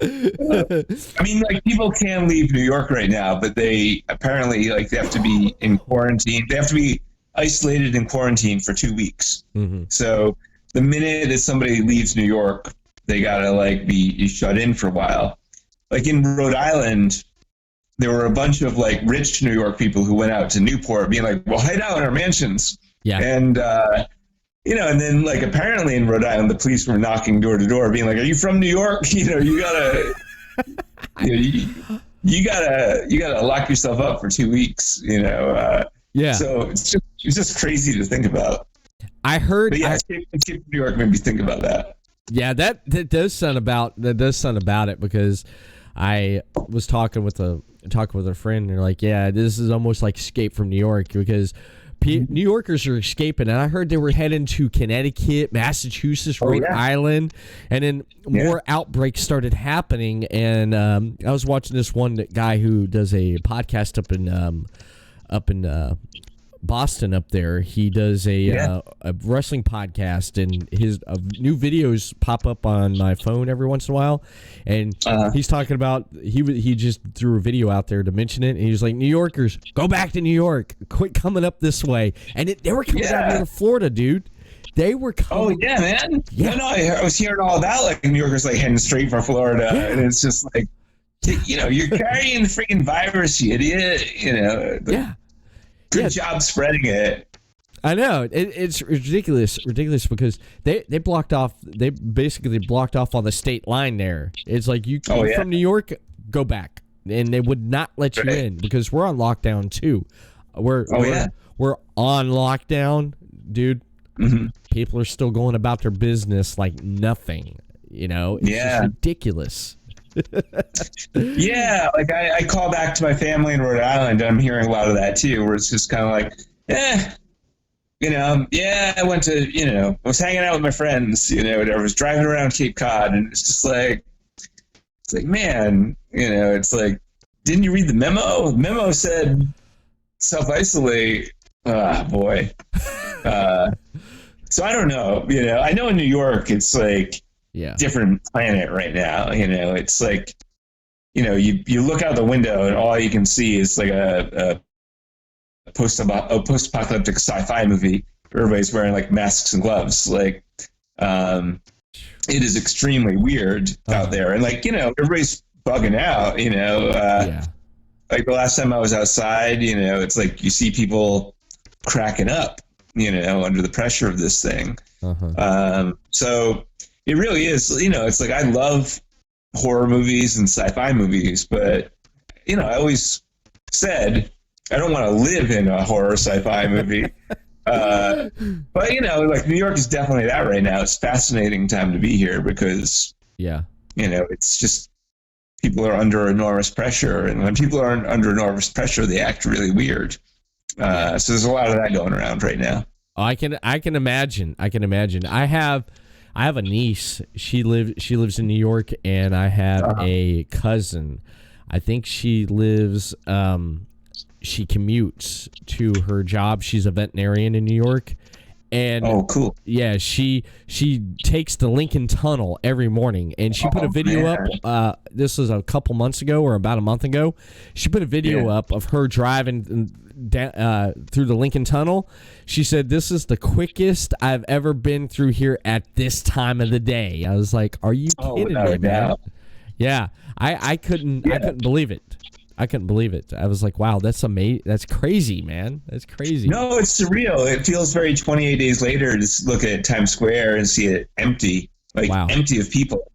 D: I mean, like people can leave New York right now, but they apparently they have to be in quarantine. They have to be isolated in quarantine for 2 weeks. Mm-hmm. So the minute that somebody leaves New York, they gotta be shut in for a while. Like in Rhode Island, there were a bunch of rich New York people who went out to Newport being like, well, hide out in our mansions.
C: Yeah.
D: And, and then apparently in Rhode Island, the police were knocking door to door being like, are you from New York? You gotta, you gotta lock yourself up for 2 weeks,
C: yeah.
D: So it's just crazy to think about.
C: I heard.
D: But yeah, Escape from New York made me think about that.
C: Yeah, that does sound about it because I was talking with a friend and they're like, yeah, this is almost like Escape from New York because New Yorkers are escaping, and I heard they were heading to Connecticut, Massachusetts, Rhode Island, and then more outbreaks started happening. And I was watching this one guy who does a podcast up in Boston up there. He does a wrestling podcast, and his new videos pop up on my phone every once in a while. And he's talking about he just threw a video out there to mention it, and he was like, New Yorkers, go back to New York, quit coming up this way. And they were coming down here to Florida, dude. They were coming.
D: Oh yeah, man. Yeah. No, I was hearing all about like New Yorkers like heading straight for Florida, and it's just like, you're carrying the freaking virus, you idiot. Good job spreading it.
C: I know. It's ridiculous because they blocked off. They basically blocked off on the state line there. It's like you come from New York, go back, and they would not let you in because we're on lockdown too. We're on lockdown, dude. Mm-hmm. People are still going about their business like nothing. It's just ridiculous.
D: Yeah, like I call back to my family in Rhode Island, and I'm hearing a lot of that too, where it's just kind of like, I went to, I was hanging out with my friends, whatever, I was driving around Cape Cod, and it's just like, man, it's like, didn't you read the memo? The memo said self-isolate. Ah, boy. So I don't know, I know in New York, it's like, different planet right now. It's like, you look out the window and all you can see is like a post-apocalyptic sci-fi movie. Everybody's wearing like masks and gloves. Like, it is extremely weird out there. And like, everybody's bugging out, like the last time I was outside, it's like you see people cracking up, under the pressure of this thing. So it really is, it's like I love horror movies and sci-fi movies, but, I always said I don't want to live in a horror sci-fi movie. But, like New York is definitely that right now. It's a fascinating time to be here because, it's just people are under enormous pressure. And when people are under enormous pressure, they act really weird. So there's a lot of that going around right now.
C: Oh, I can imagine. I have a niece. She lives in New York, and I have a cousin. I think she lives. She commutes to her job. She's a veterinarian in New York, and
D: cool.
C: Yeah, she takes the Lincoln Tunnel every morning, and she put a video up. This was a couple months ago, or about a month ago. She put a video up of her driving through the Lincoln Tunnel. She said, "This is the quickest I've ever been through here at this time of the day." I was like, "Are you kidding me, man?" Yeah, I couldn't believe it. I couldn't believe it. I was like, "Wow, that's amazing. That's crazy, man. That's crazy."
D: No, it's surreal. It feels very 28 Days Later to look at Times Square and see it empty, empty of people.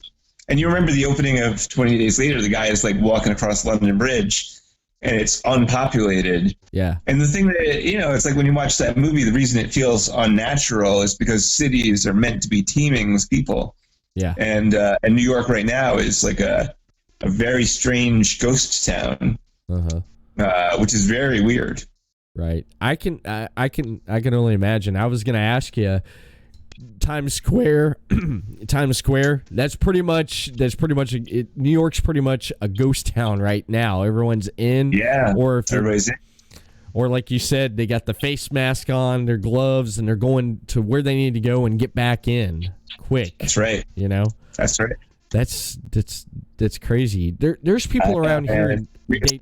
D: And you remember the opening of 28 Days Later? The guy is like walking across London Bridge, and it's unpopulated. Yeah. And the thing that, it's like when you watch that movie, the reason it feels unnatural is because cities are meant to be teeming with people. Yeah. And New York right now is like a very strange ghost town, which is very weird.
C: Right. I can only imagine. I was going to ask you, Times Square. That's pretty much. New York's pretty much a ghost town right now. Everyone's in. Yeah. Or if everybody's in. Or like you said, they got the face mask on, their gloves, and they're going to where they need to go and get back in quick.
D: That's right. That's right.
C: That's crazy. There's people around here.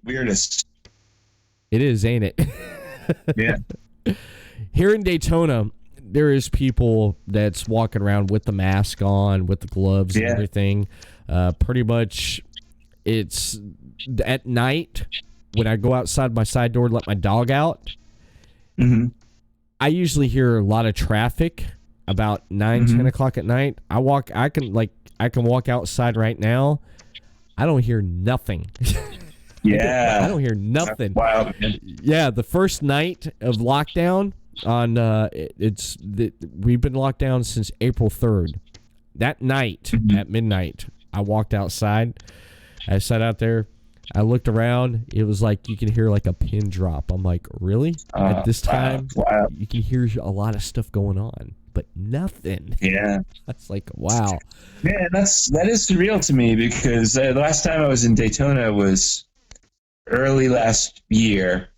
D: Weirdest.
C: It is, ain't it?
D: Yeah.
C: Here in Daytona, there is people that's walking around with the mask on, with the gloves and everything. Pretty much, it's at night when I go outside my side door to let my dog out. Mm-hmm. I usually hear a lot of traffic about 9, 10 o'clock at night. I can walk outside right now. I don't hear nothing.
D: Yeah.
C: I don't hear nothing.
D: That's wild, man.
C: Yeah, the first night of lockdown on we've been locked down since April 3rd. That night at midnight, I walked outside. I sat out there. I looked around. It was like you can hear like a pin drop. I'm like, really? At this time,
D: wow.
C: You can hear a lot of stuff going on, but nothing.
D: Yeah.
C: That's like, wow.
D: Yeah, that is surreal to me because the last time I was in Daytona was early last year.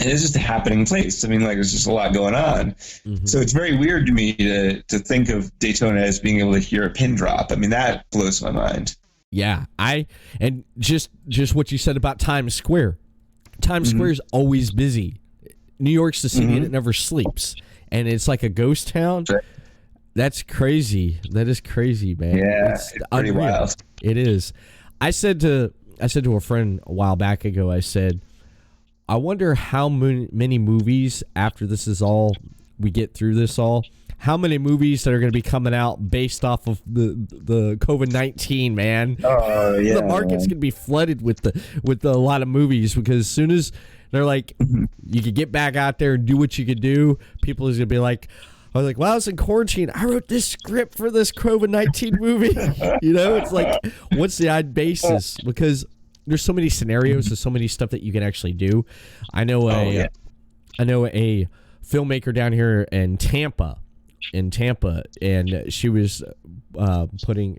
D: And it's just a happening place. I mean, like, there's just a lot going on. Mm-hmm. So it's very weird to me to think of Daytona as being able to hear a pin drop. I mean, that blows my mind.
C: Yeah, and just what you said about Times Square. Times Square is always busy. New York's the city that never sleeps, and it's like a ghost town. That's crazy. That is crazy, man.
D: Yeah, it's pretty wild.
C: It is. I said to a friend a while back ago, I said, I wonder how many movies after this is all, we get through this all, how many movies that are going to be coming out based off of the COVID-19, man.
D: Oh, yeah.
C: The market's going to be flooded with a lot of movies because as soon as they're like, you could get back out there and do what you could do, people is going to be like, I was like, well, I was in quarantine. I wrote this script for this COVID-19 movie. It's like, what's the odd basis? Because there's so many scenarios, there's so many stuff that you can actually do. I know a filmmaker down here in Tampa, and she was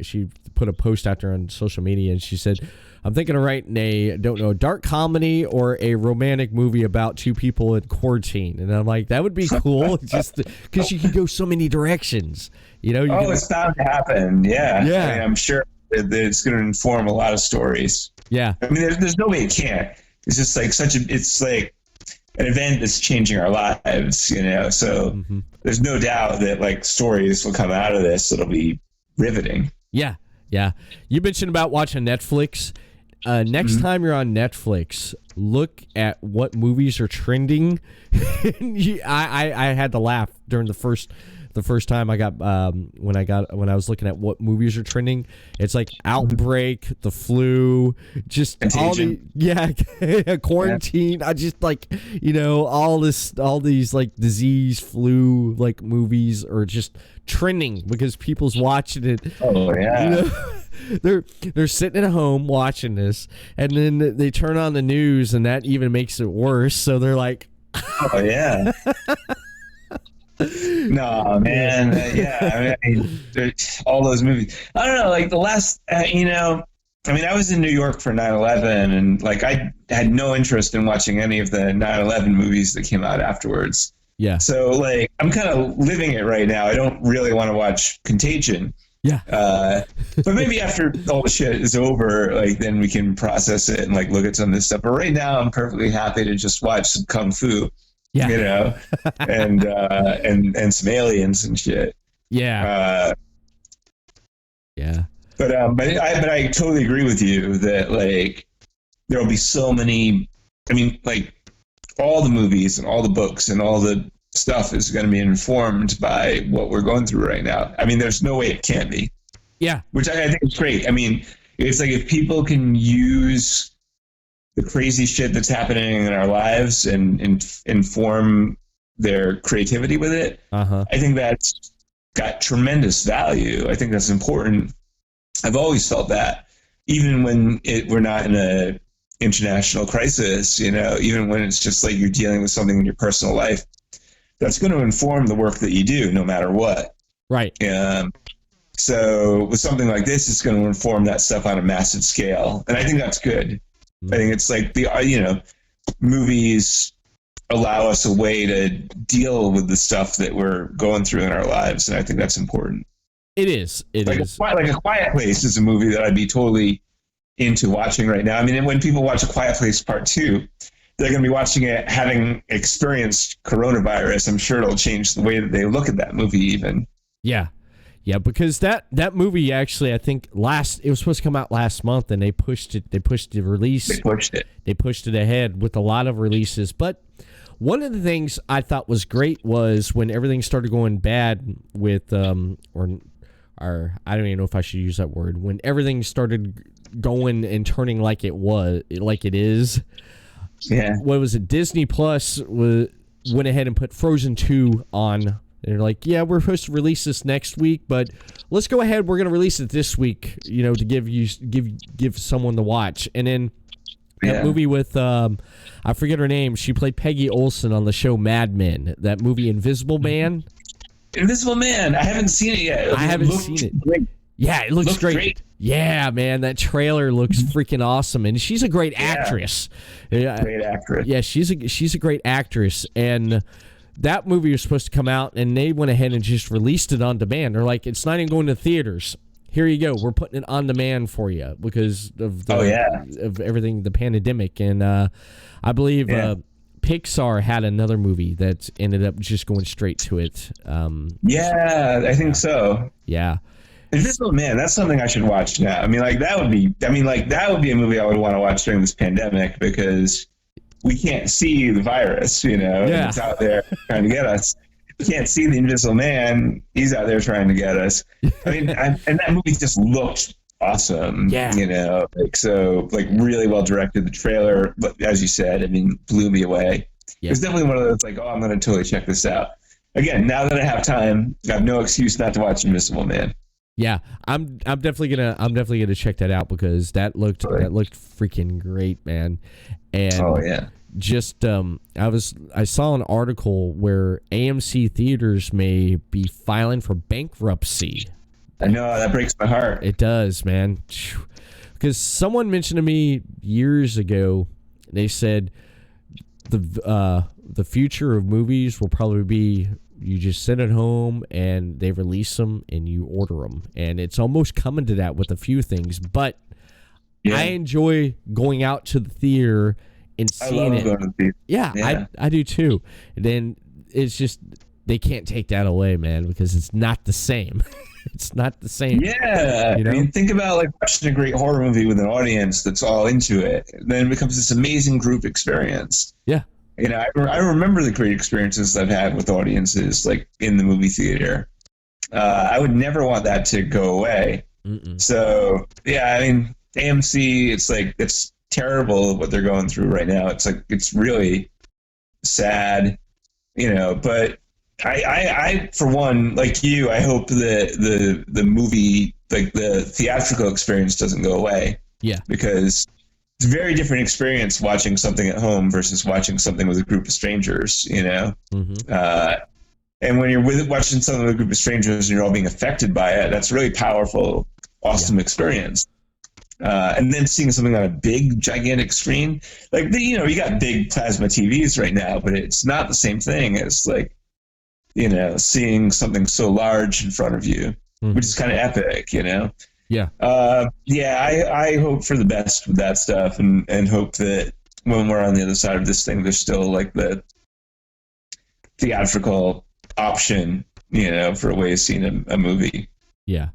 C: she put a post out there on social media, and she said, I'm thinking of writing a dark comedy or a romantic movie about two people in quarantine. And I'm like, that would be cool, just because you can go so many directions.
D: It's bound to happen. Yeah.
C: Yeah.
D: I mean, I'm sure that it's going to inform a lot of stories.
C: Yeah.
D: I mean, there's no way it can't. It's just like it's like an event that's changing our lives, so there's no doubt that like stories will come out of this that'll be riveting.
C: Yeah. Yeah. You mentioned about watching Netflix. Next time you're on Netflix, look at what movies are trending. I had to laugh during the first time I got when I was looking at what movies are trending. It's like Outbreak, The Flu, just
D: Contagion.
C: Quarantine. I just like all these like disease, flu like movies are just trending because people's watching it.
D: Oh yeah.
C: They're sitting at home watching this, and then they turn on the news, and that even makes it worse. So they're like,
D: oh yeah. No, man. Yeah, I mean, all those movies. I don't know. Like the last, I was in New York for 9/11, and like I had no interest in watching any of the 9/11 movies that came out afterwards.
C: Yeah.
D: So like, I'm kind of living it right now. I don't really want to watch Contagion.
C: Yeah.
D: But maybe after all the shit is over, like then we can process it and like look at some of this stuff. But right now, I'm perfectly happy to just watch some kung fu. Yeah. And some aliens and shit.
C: Yeah. Yeah.
D: But I totally agree with you that like there will be so many. I mean, like all the movies and all the books and all the stuff is going to be informed by what we're going through right now. I mean, there's no way it can't be.
C: Yeah.
D: Which I think is great. I mean, it's like if people can use the crazy shit that's happening in our lives and inform their creativity with it, I think that's got tremendous value. I think that's important. I've always felt that, even when we're not in a international crisis, even when it's just like you're dealing with something in your personal life, that's going to inform the work that you do no matter what.
C: Right.
D: So with something like this, it's going to inform that stuff on a massive scale. And I think that's good. I think it's like movies allow us a way to deal with the stuff that we're going through in our lives. And I think that's important.
C: It is. It is.
D: Like A Quiet Place is a movie that I'd be totally into watching right now. I mean, when people watch A Quiet Place Part 2, they're going to be watching it having experienced coronavirus. I'm sure it'll change the way that they look at that movie even.
C: Yeah. Yeah, because that movie actually, I think it was supposed to come out last month, and they pushed the release. They pushed it ahead with a lot of releases. But one of the things I thought was great was when everything started going bad with, I don't even know if I should use that word, when everything started going and turning like it is.
D: Yeah.
C: What was it? Disney Plus went ahead and put Frozen 2 on. They're like, yeah, we're supposed to release this next week, but let's go ahead. We're going to release it this week, to give someone to watch. And then That movie with I forget her name. She played Peggy Olson on the show Mad Men. That movie Invisible Man.
D: Invisible Man. I haven't seen it yet.
C: I haven't seen it. Great. Yeah, it looks great. Yeah, man, that trailer looks freaking awesome, and she's a great actress.
D: Great actress.
C: Yeah, she's a great actress, and that movie was supposed to come out, and they went ahead and just released it on demand. They're like, it's not even going to theaters. Here you go. We're putting it on demand for you because of of everything, the pandemic, and I believe Pixar had another movie that ended up just going straight to it.
D: I think so.
C: Yeah.
D: Invisible Man, that's something I should watch now. I mean, that would be a movie I would want to watch during this pandemic because we can't see the virus, it's out there trying to get us. We can't see the Invisible Man. He's out there trying to get us. I mean, and that movie just looked awesome. Yeah. Really well directed. The trailer, as you said, I mean, blew me away. Yeah. It was definitely one of those I'm going to totally check this out. Again, now that I have time, I have no excuse not to watch Invisible Man.
C: Yeah, I'm definitely gonna check that out because that looked freaking great, man. And just I saw an article where AMC theaters may be filing for bankruptcy.
D: I know, that breaks my heart.
C: It does, man. Because someone mentioned to me years ago, they said the future of movies will probably be you just sit at home and they release them and you order them. And it's almost coming to that with a few things. But I enjoy going out to the theater and seeing it. Going to the theater. Yeah. I do too. And then it's just, they can't take that away, man, because it's not the same. It's not the same.
D: Yeah. I mean, think about watching a great horror movie with an audience that's all into it. Then it becomes this amazing group experience.
C: Yeah.
D: I remember the great experiences I've had with audiences, in the movie theater. I would never want that to go away. Mm-mm. So, I mean, AMC, it's terrible what they're going through right now. It's really sad, but I for one, like you, I hope that the movie, the theatrical experience doesn't go away.
C: Yeah.
D: Because it's a very different experience watching something at home versus watching something with a group of strangers, Mm-hmm. And when you're watching something with a group of strangers and you're all being affected by it, that's a really powerful, awesome experience. And then seeing something on a big, gigantic screen, you got big plasma TVs right now, but it's not the same thing as seeing something so large in front of you, which is kind of epic,
C: Yeah.
D: I hope for the best with that stuff and hope that when we're on the other side of this thing, there's still the theatrical option, for a way of seeing a movie.
C: Yeah.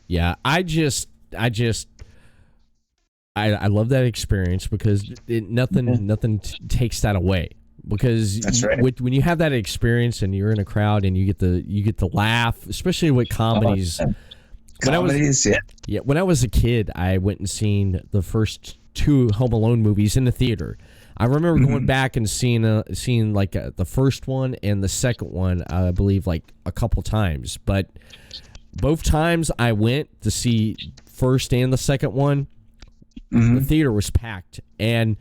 C: Yeah. I love that experience because nothing takes that away. Because
D: that's right.
C: When you have that experience and you're in a crowd and you get the laugh, especially with comedies. When I was a kid, I went and seen the first 2 Home Alone movies in the theater. I remember going back and seeing the first one and the second one, I believe, a couple times. But both times I went to see first and the second one, the theater was packed and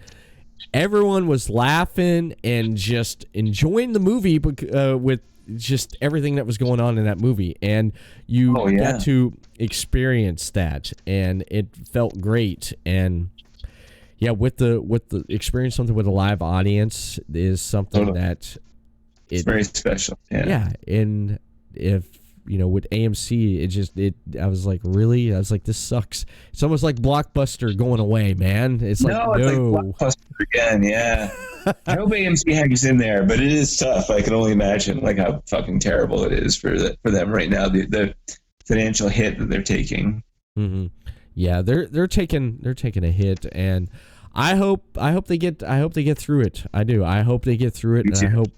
C: everyone was laughing and just enjoying the movie with just everything that was going on in that movie, and you got to experience that, and it felt great. And with the experience something with a live audience is something that
D: it's very special.
C: And if with AMC, I was like, really? I was like, this sucks. It's almost like Blockbuster going away, man. It's like
D: Blockbuster again. Yeah. I hope AMC hangs in there, but it is tough. I can only imagine how fucking terrible it is for them right now. The financial hit that they're taking.
C: Mm-hmm. Yeah, they're taking a hit, and I hope they get through it. I do. I hope they get through it, and I hope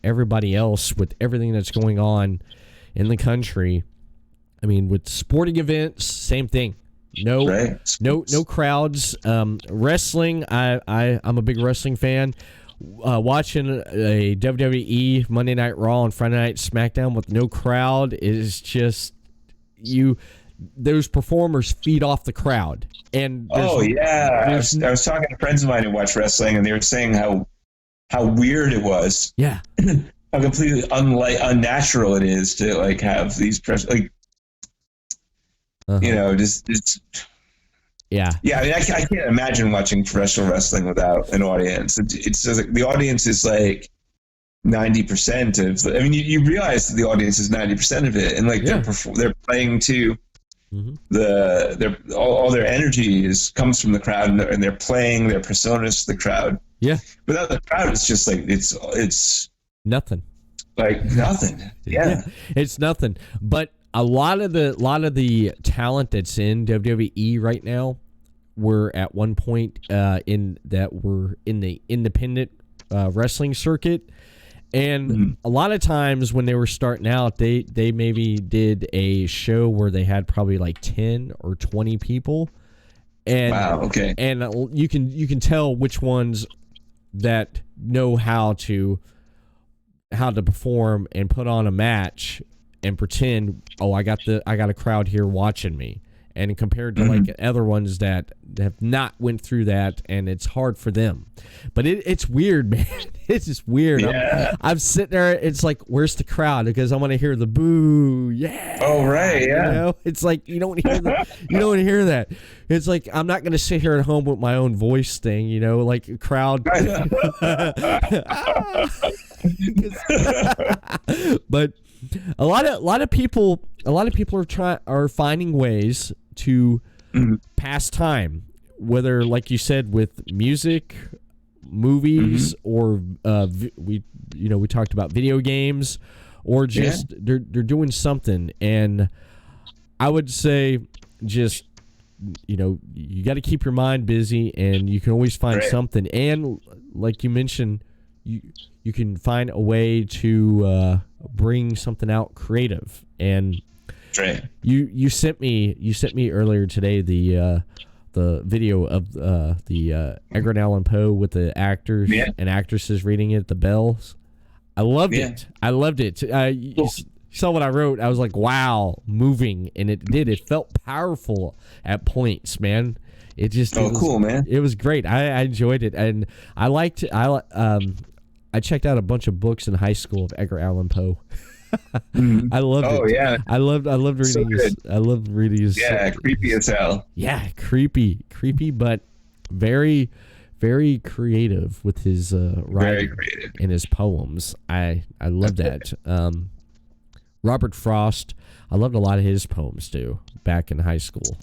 C: everybody else with everything that's going on in the country. I mean, with sporting events, same thing. No crowds. Wrestling, I'm a big wrestling fan. Watching a WWE Monday Night Raw and Friday Night SmackDown with no crowd is just those performers feed off the crowd. And
D: I was talking to friends of mine who watch wrestling, and they were saying how weird it was.
C: Yeah.
D: How completely unnatural it is to like have these just
C: yeah.
D: I mean, I can't imagine watching professional wrestling without an audience. It's just like the audience is like 90% of. I mean, you realize that the audience is 90% of it, and like they're playing to all their energy comes from the crowd, and they're playing their personas to the crowd.
C: Yeah.
D: Without the crowd, it's just like it's
C: nothing.
D: Like nothing. Yeah.
C: It's nothing. But a lot of the talent that's in WWE right now were at one point were in the independent wrestling circuit. And a lot of times when they were starting out, they maybe did a show where they had probably like 10 or 20 people. And
D: wow, okay.
C: And you can tell which ones that know how to perform and put on a match and pretend, I got a crowd here watching me. And compared to like other ones that have not went through that, and it's hard for them. But it's weird, man. It's just weird.
D: Yeah.
C: I'm sitting there. It's like, where's the crowd? Because I want to hear the boo. Yeah.
D: Oh right. Yeah.
C: You know? It's like you don't want to hear that. It's like I'm not going to sit here at home with my own voice thing. You know, like a crowd. But a lot of people are finding ways to pass time, whether, like you said, with music, movies, or we talked about video games, or just they're doing something. And I would say just you got to keep your mind busy, and you can always find something. And like you mentioned, you can find a way to bring something out creative. And you sent me earlier today the video of the Edgar Allan Poe with the actors and actresses reading it, the bells. I loved it. You saw what I wrote. I was like, wow, moving, and it felt powerful at points, man. It was
D: cool, man.
C: It was great. I enjoyed it, and I checked out a bunch of books in high school of Edgar Allan Poe. I loved it.
D: Oh yeah,
C: I loved reading his. I loved reading his.
D: Yeah, creepy as hell.
C: Yeah, creepy, but very, very creative with his writing and his poems. I love that. Robert Frost. I loved a lot of his poems too back in high school.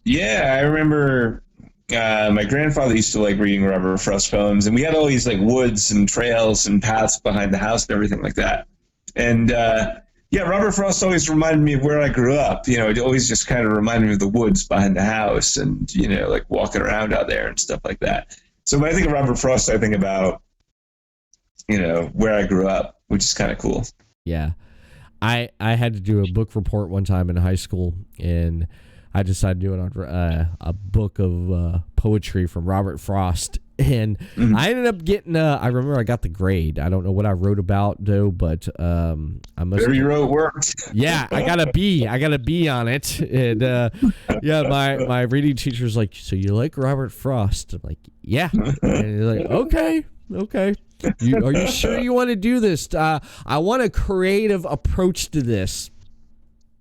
D: Yeah, I remember. My grandfather used to like reading Robert Frost poems, and we had all these like woods and trails and paths behind the house and everything like that. And Robert Frost always reminded me of where I grew up. It always just kind of reminded me of the woods behind the house, and like walking around out there and stuff like that. So when I think of Robert Frost, I think about where I grew up, which is kind of cool.
C: Yeah, I had to do a book report one time in high school, and I decided to do it on a book of poetry from Robert Frost. And I ended up getting I remember I got the grade. I don't know what I wrote about though, but I must.
D: Whatever you wrote worked.
C: Yeah, I got a B. I got a B on it. And my reading teacher's like, "So you like Robert Frost?" I'm like, "Yeah." And he's like, "Okay. Are you sure you want to do this? I want a creative approach to this."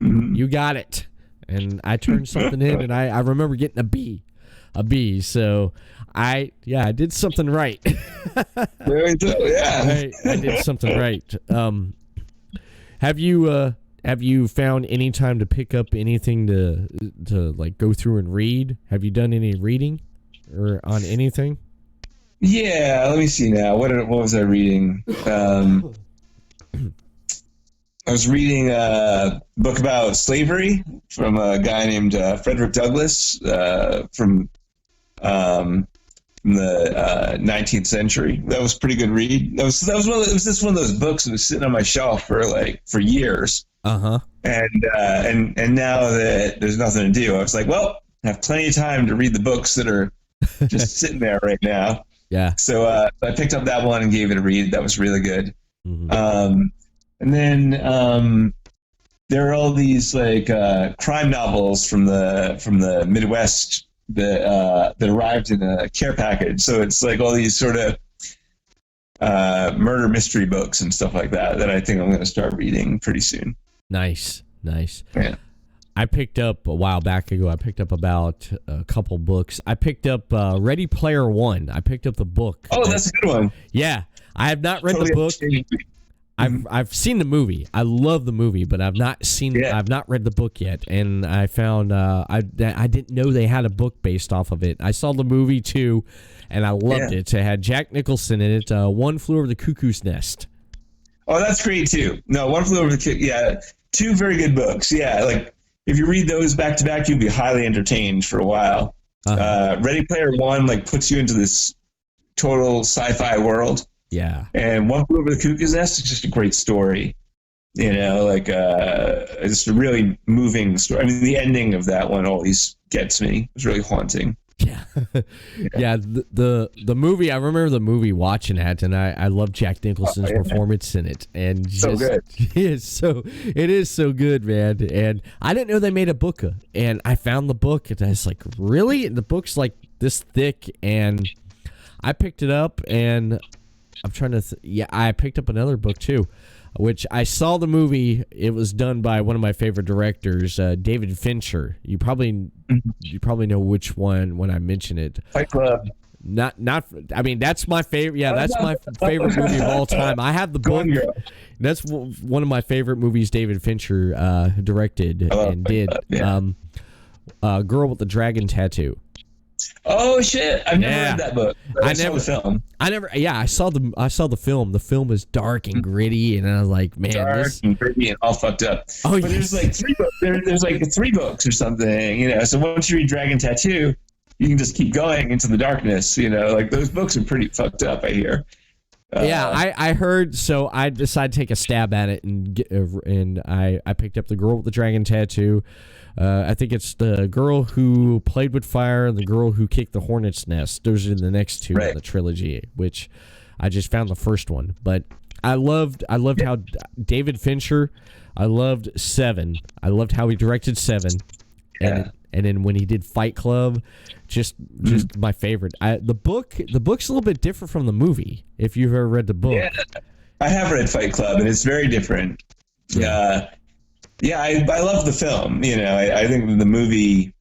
C: You got it. And I turned something in, and I remember getting a B. So I did something right.
D: There you go. Yeah,
C: I did something right. Have you found any time to pick up anything to like go through and read? Have you done any reading or on anything?
D: Yeah, let me see now. What was I reading? I was reading a book about slavery from a guy named Frederick Douglass from the 19th century. That was a pretty good read. It was just one of those books that was sitting on my shelf for years. And now that there's nothing to do, I was like, well, I have plenty of time to read the books that are just sitting there right now.
C: Yeah.
D: So I picked up that one and gave it a read. That was really good. And then there are all these like crime novels from the Midwest that arrived in a care package. So it's like all these sort of murder mystery books and stuff like that I think I'm going to start reading pretty soon.
C: Nice.
D: Yeah.
C: I picked up a while back ago. I picked up about a couple books. I picked up Ready Player One. I picked up the book.
D: Oh, that's a good one.
C: Yeah, I have not read the book. I've seen the movie. I love the movie, but I've not seen. Yeah. I've not read the book yet. And I found I didn't know they had a book based off of it. I saw the movie too, and I loved it. It had Jack Nicholson in it. One Flew Over the Cuckoo's Nest.
D: Oh, that's great too. No, One Flew Over the Cuckoo's. Yeah, two very good books. Yeah, like if you read those back to back, you'll be highly entertained for a while. Ready Player One like puts you into this total sci-fi world.
C: Yeah.
D: And One Flew Over the Cuckoo's Nest is just a great story. You know, like it's a really moving story. I mean, the ending of that one always gets me. It's really haunting.
C: Yeah. Yeah. The movie, I remember the movie watching that, and I love Jack Nicholson's performance in it. And just,
D: so good.
C: It is so good, man. And I didn't know they made a book, and I found the book, and I was like, really? And the book's like this thick, and I picked it up, and I'm trying to I picked up another book too, which I saw the movie. It was done by one of my favorite directors, David Fincher. You probably know which one when I mention it.
D: Fight Club.
C: Not. I mean, that's my favorite. Yeah, that's my favorite movie of all time. I have the book. That's one of my favorite movies David Fincher directed and did. Girl with the Dragon Tattoo.
D: Oh shit! I've never read that book. I saw the film.
C: I saw the film. The film is dark and gritty, and I was like, man,
D: dark and gritty and all fucked up.
C: Oh,
D: but there's like three books. There's like three books or something, you know. So once you read Dragon Tattoo, you can just keep going into the darkness, you know. Like those books are pretty fucked up, I hear.
C: I heard. So I decided to take a stab at it, and I picked up The Girl with the Dragon Tattoo. I think it's the girl who played with fire and the girl who kicked the hornet's nest. Those are the next two in the trilogy, which I just found the first one. But I loved how David Fincher. I loved Seven. I loved how he directed Seven, and then when he did Fight Club, just my favorite. The book's a little bit different from the movie. If you've ever read the book,
D: I have read Fight Club, and it's very different. Yeah, I love the film. You know, I think the movie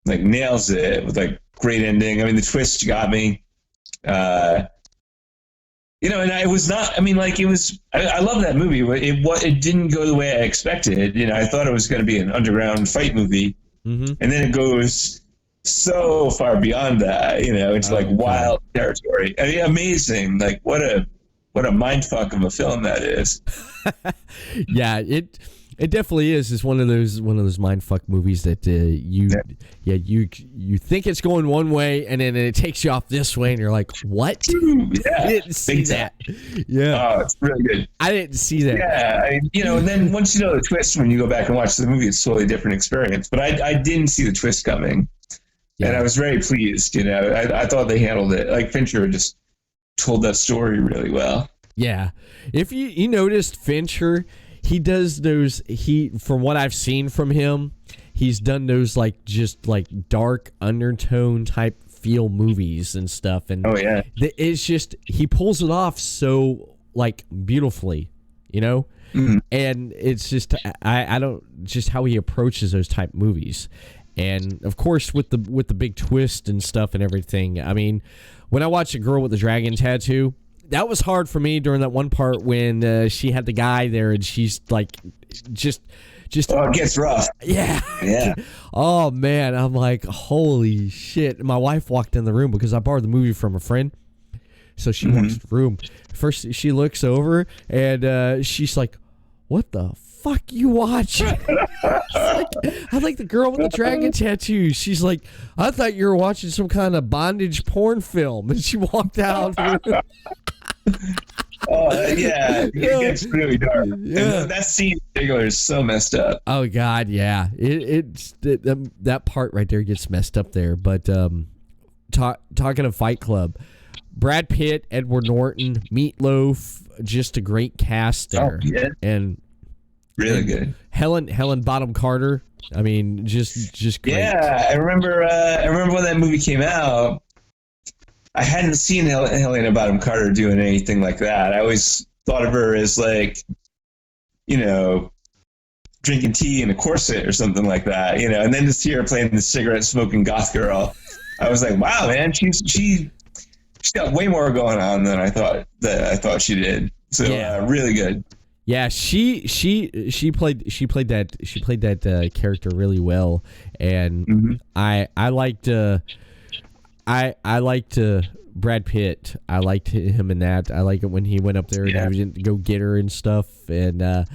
D: like nails it with like great ending. I mean, the twist got me. You know, and I was not. I mean, like it was. I love that movie. It didn't go the way I expected. You know, I thought it was going to be an underground fight movie, and then it goes so far beyond that. You know, it's like wild territory. I mean, amazing. Like what a mind fuck of a film that is.
C: Yeah, It definitely is. It's one of those mindfuck movies that you think it's going one way and then it takes you off this way and you're like, what?
D: Yeah,
C: I didn't see that. Yeah,
D: oh, it's really good.
C: I didn't see that.
D: Yeah, and then once you know the twist, when you go back and watch the movie, it's a totally different experience. But I didn't see the twist coming, and I was very pleased. You know, I thought they handled it. Like Fincher just told that story really well.
C: Yeah, if you noticed Fincher. He does those. From what I've seen from him, he's done those like just like dark undertone type feel movies and stuff. And it's just he pulls it off so like beautifully, you know. And it's just I don't just how he approaches those type movies, and of course with the big twist and stuff and everything. I mean, when I watched A Girl with the Dragon Tattoo. That was hard for me during that one part when she had the guy there and she's like, just.
D: Oh, it gets rough.
C: Yeah. Oh man, I'm like, holy shit! My wife walked in the room because I borrowed the movie from a friend, so she walks in the room. First, she looks over and she's like, "What the fuck you watching?" I like The Girl with the Dragon Tattoo. She's like, "I thought you were watching some kind of bondage porn film," and she walked out.
D: Oh it gets really dark. Yeah, that scene in particular is so messed up.
C: Oh God, yeah. That part right there gets messed up there. But talking of Fight Club, Brad Pitt, Edward Norton, Meatloaf, just a great cast there.
D: And really good.
C: Helen Bonham Carter. I mean, just great.
D: Yeah, I remember when that movie came out. I hadn't seen Helena Bonham Carter doing anything like that. I always thought of her as like, drinking tea in a corset or something like that, and then to see her playing the cigarette smoking goth girl, I was like, wow, man, she's got way more going on than I thought she did. So really good. Yeah,
C: she played that character really well, and I liked Brad Pitt. I liked him in that. I like it when he went up there and he didn't go get her and stuff. And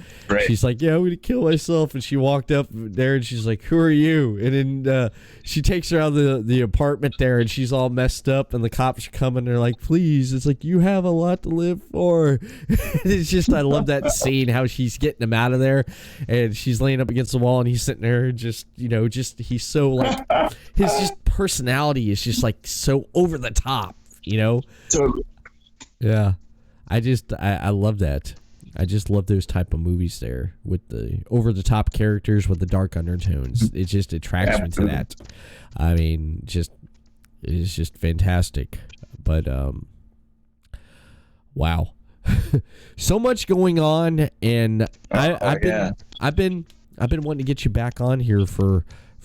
C: she's like, "Yeah, I'm gonna kill myself." And she walked up there and she's like, "Who are you?" And then she takes her out of the apartment there, and she's all messed up. And the cops are coming. They're like, "Please!" It's like, you have a lot to live for. It's just, I love that scene, how she's getting him out of there, and she's laying up against the wall, and he's sitting there, just he's so like, his just personality is just like so over the top.
D: So,
C: yeah, I love that. I just love those type of movies there with the over the top characters with the dark undertones. It just attracts me to that. I mean, it's just fantastic. But wow, so much going on, and I've been wanting to get you back on here for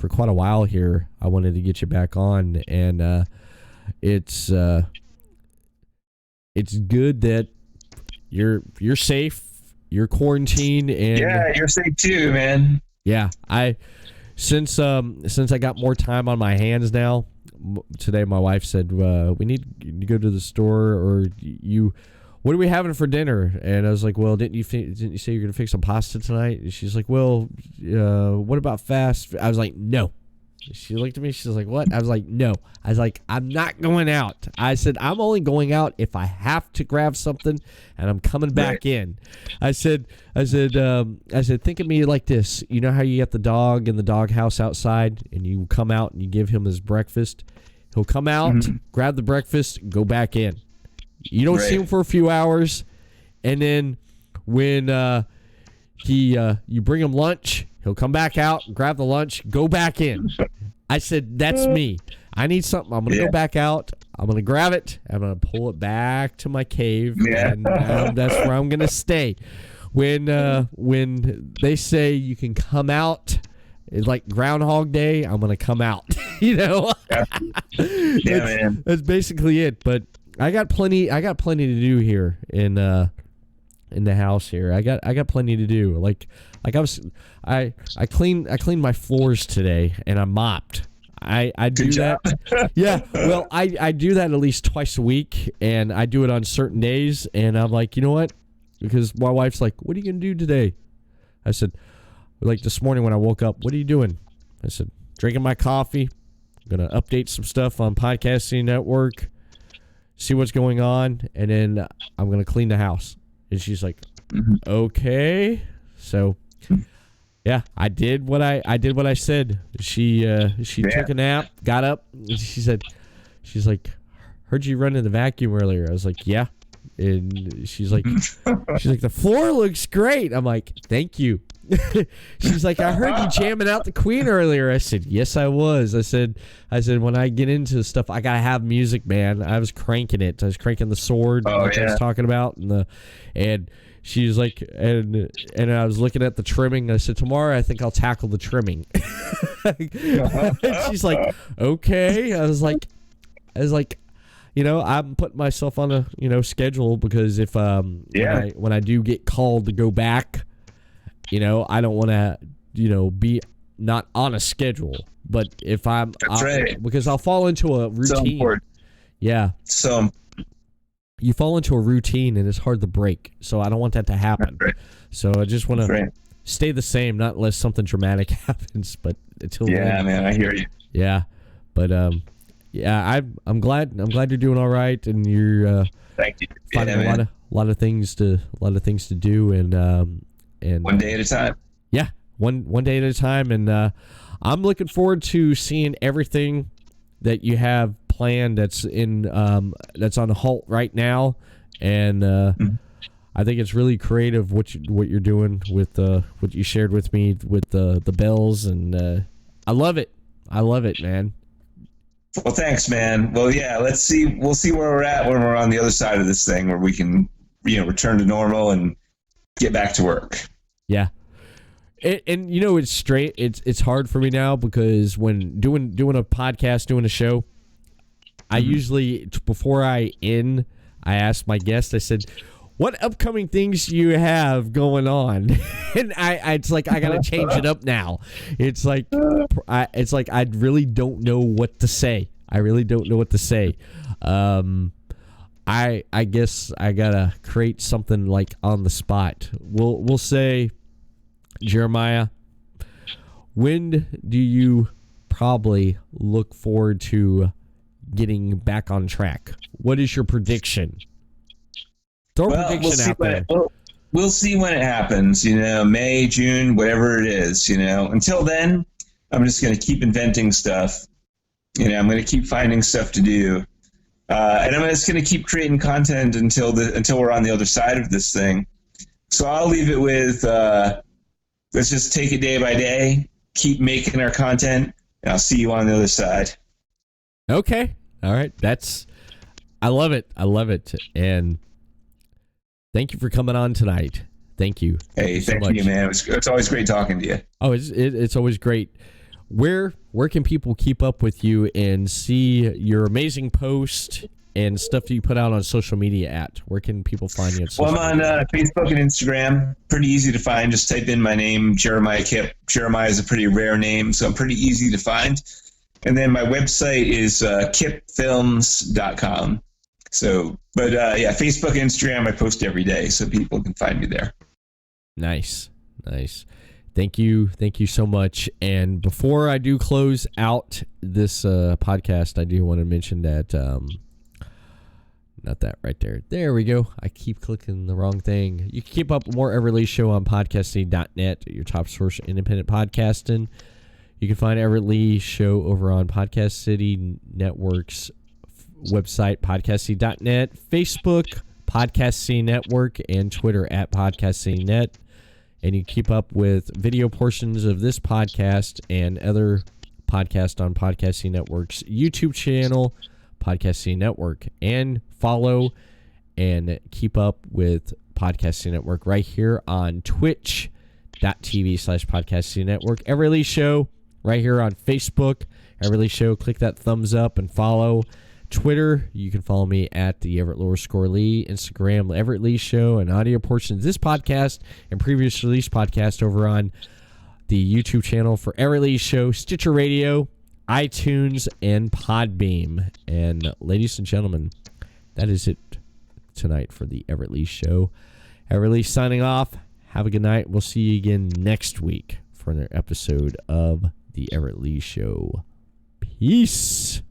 C: quite a while here. I wanted to get you back on, and it's good that you're safe, you're quarantined, and
D: you're safe too, man.
C: Yeah, since I got more time on my hands now. Today, my wife said we need to go to the store, or what are we having for dinner? And I was like, well, didn't you say you're gonna fix some pasta tonight? And she's like, well, what about fast? I was like, no. She looked at me. She's like, what? I was like, no. I was like, I'm not going out. I said, I'm only going out if I have to grab something, and I'm coming back in. I said, think of me like this. You know how you get the dog in the doghouse outside, and you come out and you give him his breakfast? He'll come out, grab the breakfast, go back in. You don't see him for a few hours, and then when you bring him lunch, he'll come back out, grab the lunch, go back in. I said, that's me. I need something. I'm going to go back out. I'm going to grab it. I'm going to pull it back to my cave. Yeah. And that's where I'm going to stay. When they say you can come out, it's like Groundhog Day, I'm going to come out.
D: Yeah, man.
C: That's basically it. But I got plenty to do here in the house here. I got plenty to do. Like I cleaned my floors today, and I mopped. I do that. Yeah. Well, I do that at least twice a week, and I do it on certain days. And I'm like, you know what? Because my wife's like, what are you gonna do today? I said, like this morning when I woke up, what are you doing? I said, drinking my coffee. I'm gonna update some stuff on Podcasting Network, see what's going on, and then I'm gonna clean the house. And she's like, okay. So, yeah, I did what I said. She took a nap, got up, and she's like, heard you running the vacuum earlier. I was like, yeah. And she's like, the floor looks great. I'm like, thank you. She's like, I heard you jamming out the Queen earlier. I said, yes, I was. I said, when I get into stuff, I gotta have music, man. I was cranking it. I was cranking the sword, I was talking about, and she's like, and I was looking at the trimming. I said, tomorrow I think I'll tackle the trimming. She's like, okay. I was like, I'm putting myself on a schedule, because if when I do get called to go back, I don't want to be not on a schedule. But if because I'll fall into a routine. So important. Yeah. So you fall into a routine, and it's hard to break. So I don't want that to happen. Right. So I just want to stay the same, not unless something dramatic happens. But until then,
D: man, I hear you.
C: Yeah, but I'm glad you're doing all right, and you're
D: thank you.
C: Finding a lot of things to do, and
D: one day at a time.
C: Yeah, one day at a time, and I'm looking forward to seeing everything that you have planned that's on halt right now, and I think it's really creative what you're doing with what you shared with me with the bells, and I love it. I love it, man.
D: Well, thanks, man. Well, yeah, let's see. We'll see where we're at when we're on the other side of this thing, where we can, return to normal and get back to work.
C: Yeah. And it's straight. It's hard for me now because when doing a podcast, doing a show, I usually, before I ask my guest, I said, what upcoming things do you have going on? And it's like I gotta change it up now. It's like I really don't know what to say. I really don't know what to say. I guess I gotta create something like on the spot. We'll say, Jeremiah, when do you probably look forward to getting back on track? What is your prediction? Throw a prediction out there.
D: We'll see when it happens, May, June, whatever it is, Until then, I'm just going to keep inventing stuff. I'm going to keep finding stuff to do. And I'm just going to keep creating content until we're on the other side of this thing. So I'll leave it with, let's just take it day by day, keep making our content, and I'll see you on the other side.
C: Okay. All right. I love it. I love it. And thank you for coming on tonight. Thank you.
D: Hey, thank you, man. It's always great talking to you.
C: Oh, it's always great. Where can people keep up with you and see your amazing posts and stuff that you put out on social media at? Where can people find you?
D: Well, I'm on Facebook and Instagram. Pretty easy to find. Just type in my name, Jeremiah Kipp. Jeremiah is a pretty rare name, so I'm pretty easy to find. And then my website is kippfilms.com. So, but yeah, Facebook and Instagram, I post every day, so people can find me there.
C: Nice. Thank you so much. And before I do close out this podcast, I do want to mention that, not that right there. There we go. I keep clicking the wrong thing. You can keep up with more Everett Lee Show on podcasting.net, your top source for independent podcasting. You can find Everett Lee Show over on Podcast City Network's website, podcasting.net, Facebook, Podcast City Network, and Twitter at Podcast City Net. And you keep up with video portions of this podcast and other podcasts on Podcast City Network's YouTube channel, Podcast City Network. And follow and keep up with Podcast City Network right here on twitch.tv/Podcast City Network. Everett Lee Show right here on Facebook. Everett Lee Show. Click that thumbs up and follow. Twitter, you can follow me at the Everett_Lee. Instagram, Everett Lee Show, and audio portions of this podcast and previous release podcast over on the YouTube channel for Everett Lee Show, Stitcher Radio, iTunes, and Podbean. And ladies and gentlemen, that is it tonight for the Everett Lee Show. Everett Lee signing off. Have a good night. We'll see you again next week for another episode of the Everett Lee Show. Peace.